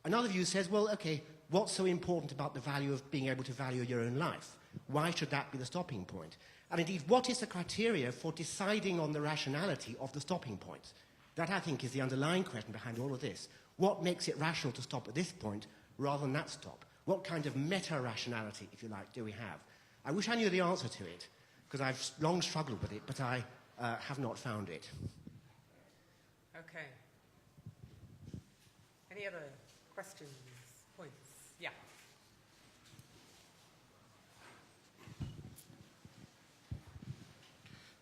Another view says, well, okay, what's so important about the value of being able to value your own life? Why should that be the stopping point? And indeed, what is the criteria for deciding on the rationality of the stopping point? That, I think, is the underlying question behind all of this. What makes it rational to stop at this point rather than that stop? What kind of meta-rationality, if you like, do we have? I wish I knew the answer to it, because I've long struggled with it, but I have not found it. Okay. Any other questions, points? Yeah.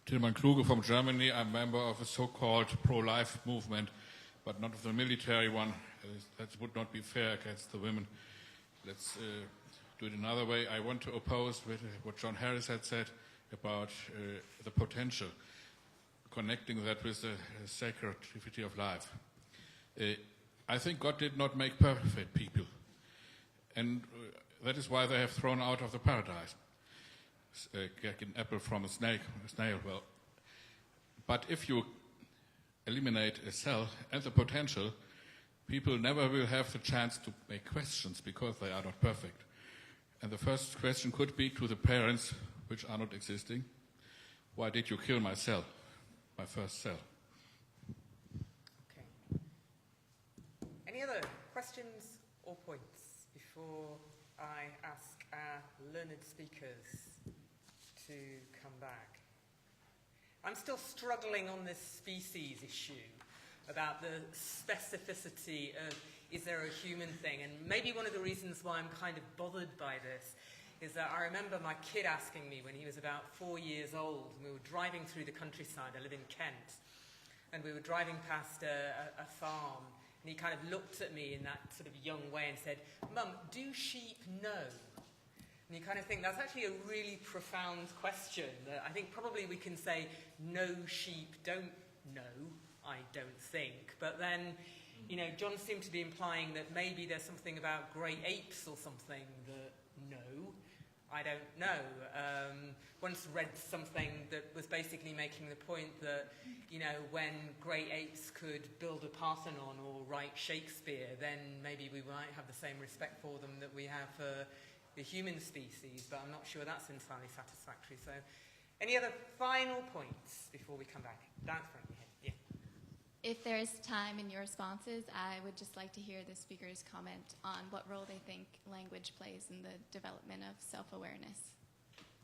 Tilman Kluge from Germany. I'm a member of a so-called pro-life movement, but not of the military one. That would not be fair against the women. Let's do it another way. I want to oppose with what John Harris had said about the potential, connecting that with the sacredity of life. I think God did not make perfect people, and that is why they have thrown out of the paradise. Get an apple from a snail. Well, but if you eliminate a cell and the potential, people never will have the chance to make questions because they are not perfect. And the first question could be to the parents, which are not existing, why did you kill my cell, my first cell? questions or points before I ask our learned speakers to come back? I'm still struggling on this species issue about the specificity of is there a human thing, and maybe one of the reasons why I'm kind of bothered by this is that I remember my kid asking me when he was about 4 years old, and we were driving through the countryside. I live in Kent, and we were driving past a farm, and he kind of looked at me in that sort of young way and said, "Mum, do sheep know?" And you kind of think that's actually a really profound question that I think probably we can say no sheep don't know, I don't think. But then, you know, John seemed to be implying that maybe there's something about grey apes or something that know. I don't know. Once read something that was basically making the point that, you know, when grey apes could build a Parthenon or write Shakespeare, then maybe we might have the same respect for them that we have for the human species, but I'm not sure that's entirely satisfactory. So, any other final points before we come back? Down front here. Yeah. If there is time in your responses, I would just like to hear the speakers comment on what role they think language plays in the development of self-awareness.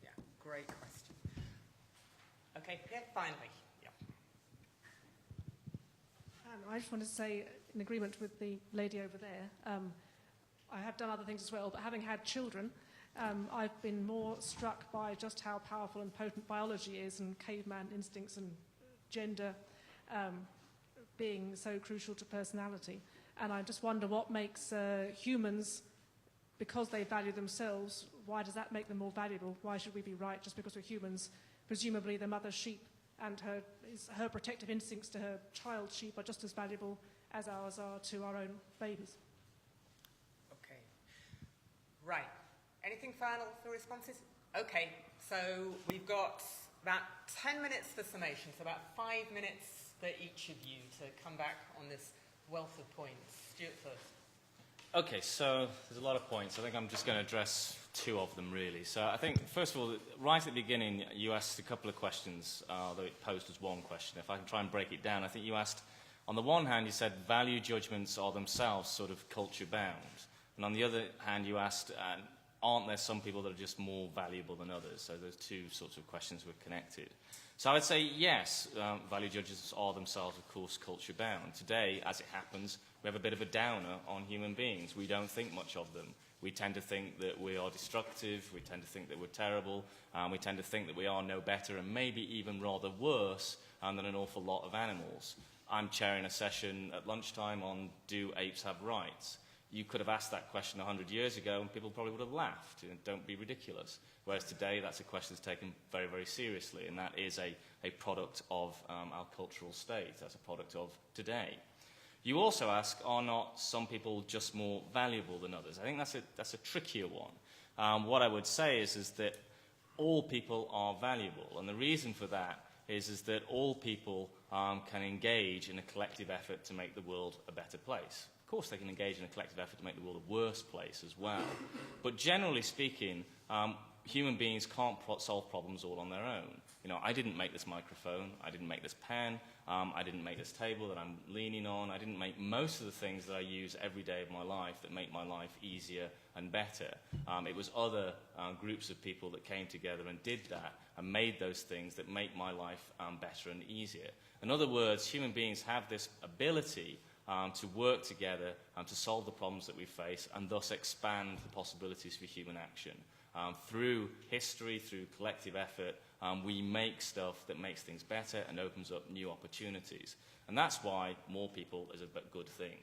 Yeah, great question. Okay, yeah, finally. Yeah. I just wanted to say, in agreement with the lady over there, I have done other things as well, but having had children, I've been more struck by just how powerful and potent biology is, and caveman instincts and gender being so crucial to personality. And I just wonder what makes humans, because they value themselves, why does that make them more valuable? Why should we be right just because we're humans? Presumably the mother sheep and her protective instincts to her child sheep are just as valuable as ours are to our own babies. Okay. Right. Anything final for responses? Okay, so we've got about 10 minutes for summation, so about 5 minutes for each of you to come back on this wealth of points. Stuart first. Okay, so there's a lot of points. I think I'm just going to address 2 of them, really. So I think, first of all, right at the beginning, you asked a couple of questions, although it posed as one question. If I can try and break it down, I think you asked, on the one hand, you said value judgments are themselves sort of culture-bound. And on the other hand, you asked, aren't there some people that are just more valuable than others? So those 2 sorts of questions were connected. So I would say, yes, value judgments are themselves, of course, culture-bound. Today, as it happens, we have a bit of a downer on human beings. We don't think much of them. We tend to think that we are destructive, we tend to think that we're terrible, we tend to think that we are no better and maybe even rather worse than an awful lot of animals. I'm chairing a session at lunchtime on do apes have rights? You could have asked that question 100 years ago and people probably would have laughed. Don't be ridiculous. Whereas today, that's a question that's taken very, very seriously, and that is a product of our cultural state. That's a product of today. You also ask, are not some people just more valuable than others? I think that's a trickier one. What I would say is that all people are valuable, and the reason for that is that all people can engage in a collective effort to make the world a better place. Of course, they can engage in a collective effort to make the world a worse place as well. But generally speaking, human beings can't solve problems all on their own. You know, I didn't make this microphone, I didn't make this pen, I didn't make this table that I'm leaning on, I didn't make most of the things that I use every day of my life that make my life easier and better. It was other groups of people that came together and did that and made those things that make my life better and easier. In other words, human beings have this ability to work together to solve the problems that we face and thus expand the possibilities for human action. Through history, through collective effort, we make stuff that makes things better and opens up new opportunities. And that's why more people is a good thing.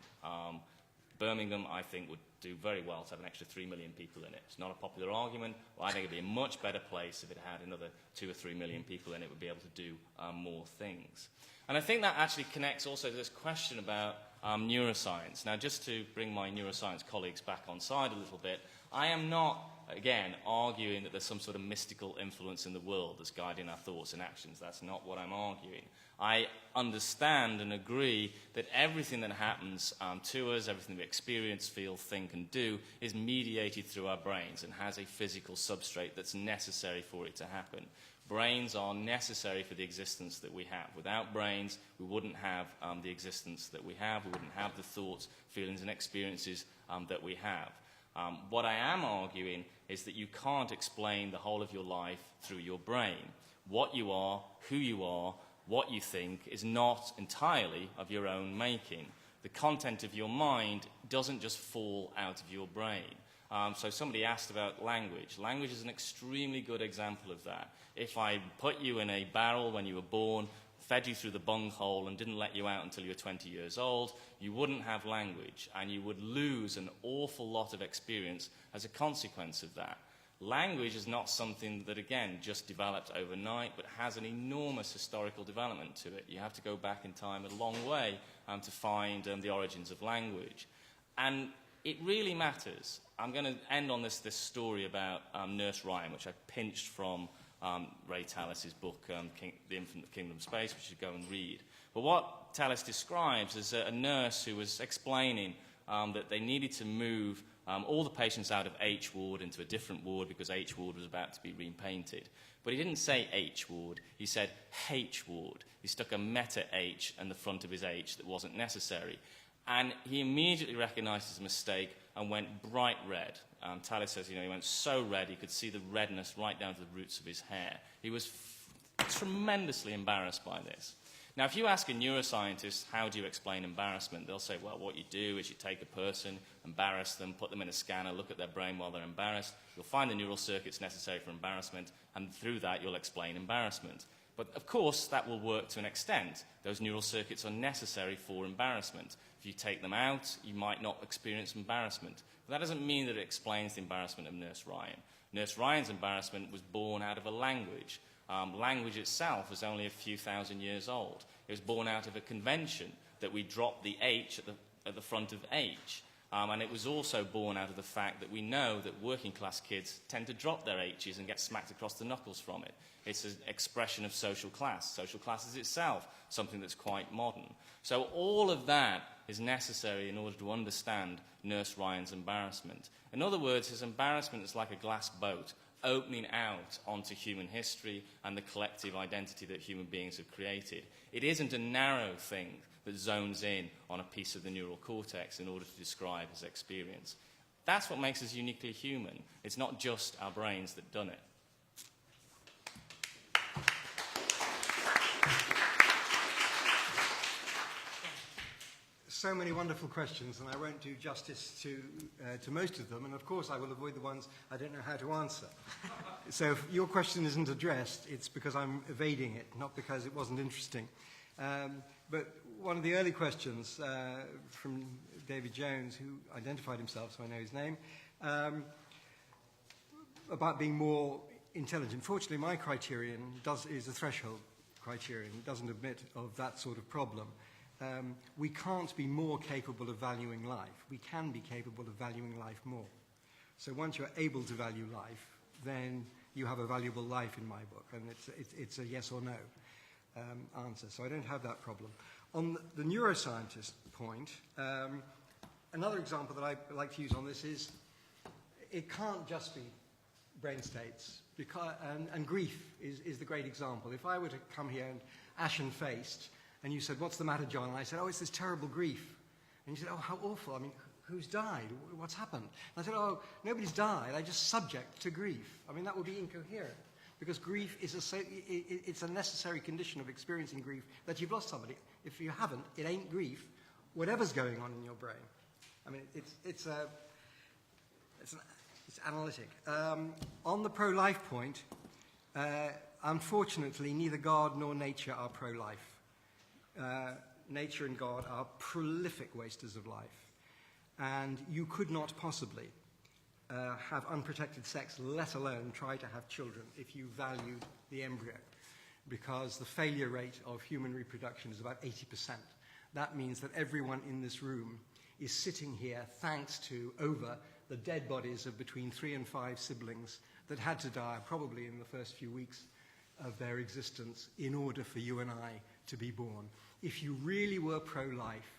Birmingham, I think, would do very well to have an extra 3 million people in it. It's not a popular argument, but I think it would be a much better place if it had another 2 or 3 million people in it, would be able to do more things. And I think that actually connects also to this question about neuroscience. Now, just to bring my neuroscience colleagues back on side a little bit, I am not, again, arguing that there's some sort of mystical influence in the world that's guiding our thoughts and actions. That's not what I'm arguing. I understand and agree that everything that happens to us, everything we experience, feel, think, and do, is mediated through our brains and has a physical substrate that's necessary for it to happen. Brains are necessary for the existence that we have. Without brains, we wouldn't have the existence that we have. We wouldn't have the thoughts, feelings, and experiences that we have. What I am arguing is that you can't explain the whole of your life through your brain. What you are, who you are, what you think is not entirely of your own making. The content of your mind doesn't just fall out of your brain. So somebody asked about language. Language is an extremely good example of that. If I put you in a barrel when you were born, fed you through the bunghole and didn't let you out until you were 20 years old, you wouldn't have language, and you would lose an awful lot of experience as a consequence of that. Language is not something that, again, just developed overnight, but has an enormous historical development to it. You have to go back in time a long way to find the origins of language. And it really matters. I'm going to end on this story about Nurse Ryan, which I pinched from Ray Tallis's book, The Infinite Kingdom of Space, which you should go and read. But what Tallis describes is a nurse who was explaining that they needed to move all the patients out of H ward into a different ward because H ward was about to be repainted. But he didn't say H ward, he said H ward. He stuck a meta H in the front of his H that wasn't necessary. And he immediately recognized his mistake and went bright red. Tallis says, he went so red he could see the redness right down to the roots of his hair. He was tremendously embarrassed by this. Now, if you ask a neuroscientist, how do you explain embarrassment, they'll say, well, what you do is you take a person, embarrass them, put them in a scanner, look at their brain while they're embarrassed. You'll find the neural circuits necessary for embarrassment, and through that you'll explain embarrassment. But, of course, that will work to an extent. Those neural circuits are necessary for embarrassment. If you take them out, you might not experience embarrassment. But that doesn't mean that it explains the embarrassment of Nurse Ryan. Nurse Ryan's embarrassment was born out of a language. Language itself was only a few thousand years old. It was born out of a convention that we drop the H at the front of H. And it was also born out of the fact that we know that working class kids tend to drop their H's and get smacked across the knuckles from it. It's an expression of social class. Social class is itself something that's quite modern. So all of that is necessary in order to understand Nurse Ryan's embarrassment. In other words, his embarrassment is like a glass boat opening out onto human history and the collective identity that human beings have created. It isn't a narrow thing that zones in on a piece of the neural cortex in order to describe his experience. That's what makes us uniquely human. It's not just our brains that done it. So many wonderful questions, and I won't do justice to most of them, and of course I will avoid the ones I don't know how to answer. So if your question isn't addressed, it's because I'm evading it, not because it wasn't interesting. But one of the early questions from David Jones, who identified himself, so I know his name, about being more intelligent. Fortunately, my criterion is a threshold criterion. It doesn't admit of that sort of problem. We can't be more capable of valuing life. We can be capable of valuing life more. So once you're able to value life, then you have a valuable life in my book, and it's a yes or no answer. So I don't have that problem. On the neuroscientist point, another example that I like to use on this is it can't just be brain states, and grief is the great example. If I were to come here and ashen-faced, and you said, what's the matter, John? And I said, oh, it's this terrible grief. And you said, oh, how awful. I mean, who's died? What's happened? And I said, oh, nobody's died. I'm just subject to grief. I mean, that would be incoherent. Because grief is it's a necessary condition of experiencing grief that you've lost somebody. If you haven't, it ain't grief, whatever's going on in your brain. I mean, it's analytic. On the pro-life point, unfortunately, neither God nor nature are pro-life. Nature and God are prolific wasters of life. And you could not possibly have unprotected sex, let alone try to have children, if you valued the embryo. Because the failure rate of human reproduction is about 80%. That means that everyone in this room is sitting here thanks to over the dead bodies of between 3 and 5 siblings that had to die probably in the first few weeks of their existence in order for you and I to be born. If you really were pro-life,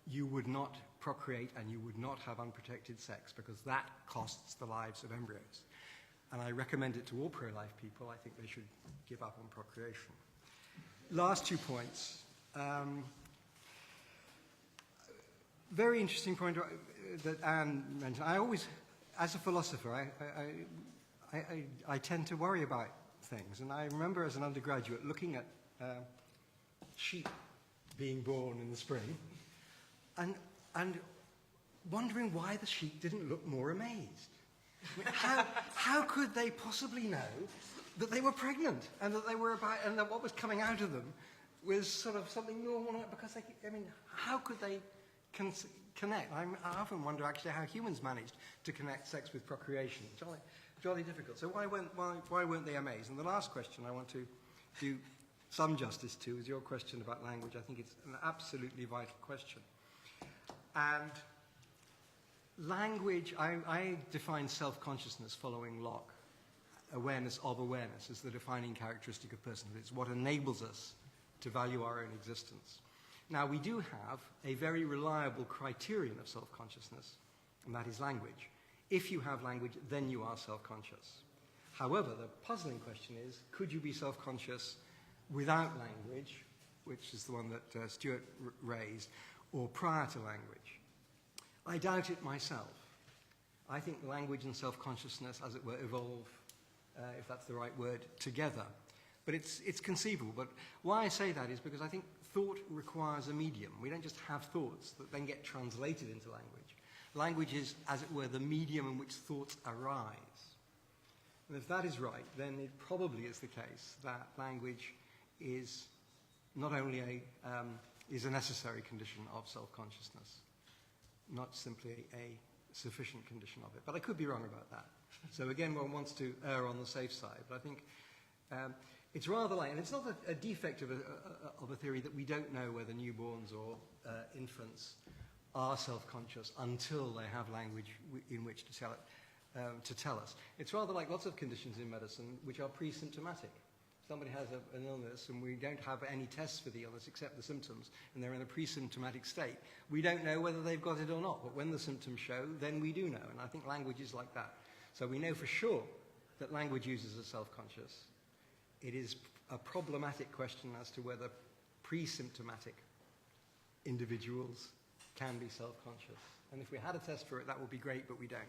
you would not procreate and you would not have unprotected sex, because that costs the lives of embryos. and I recommend it to all pro-life people. I think they should give up on procreation. Last 2 points. Very interesting point that Anne mentioned. I always, as a philosopher, I tend to worry about things. And I remember as an undergraduate looking at sheep being born in the spring and wondering why the sheep didn't look more amazed. I mean, how could they possibly know that they were pregnant and that they were about, and that what was coming out of them was sort of something normal? Because how could they connect? I often wonder actually how humans managed to connect sex with procreation. Jolly difficult. So why weren't they amazed? And the last question I want to do some justice to is your question about language. I think it's an absolutely vital question. And language, I define self-consciousness following Locke. Awareness of awareness is the defining characteristic of personhood. It's what enables us to value our own existence. Now, we do have a very reliable criterion of self-consciousness, and that is language. If you have language, then you are self-conscious. However, the puzzling question is, could you be self-conscious without language, which is the one that Stuart raised, or prior to language? I doubt it myself. I think language and self-consciousness, as it were, evolve, if that's the right word, together. But it's conceivable. But why I say that is because I think thought requires a medium. We don't just have thoughts that then get translated into language. Language is, as it were, the medium in which thoughts arise. And if that is right, then it probably is the case that language is not only is a necessary condition of self-consciousness, not simply a sufficient condition of it. But I could be wrong about that. So again, one wants to err on the safe side. But I think it's rather like, and it's not a defect of a theory that we don't know whether newborns or infants are self-conscious until they have language in which to tell us. It's rather like lots of conditions in medicine which are pre-symptomatic. Somebody has an illness and we don't have any tests for the illness except the symptoms, and they're in a pre-symptomatic state. We don't know whether they've got it or not, but when the symptoms show, then we do know, and I think language is like that. So we know for sure that language users are self-conscious. It is a problematic question as to whether pre-symptomatic individuals can be self-conscious. And if we had a test for it, that would be great, but we don't.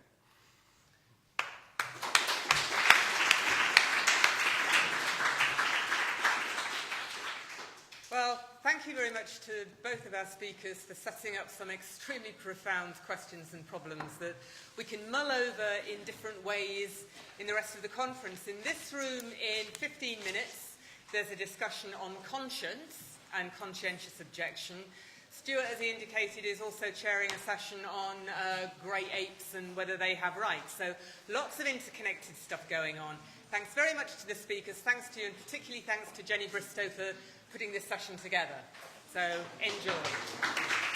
Well, thank you very much to both of our speakers for setting up some extremely profound questions and problems that we can mull over in different ways in the rest of the conference. In this room, in 15 minutes, there's a discussion on conscience and conscientious objection. Stuart, as he indicated, is also chairing a session on grey apes and whether they have rights. So lots of interconnected stuff going on. Thanks very much to the speakers. Thanks to you, and particularly thanks to Jenny Bristow for putting this session together. So enjoy.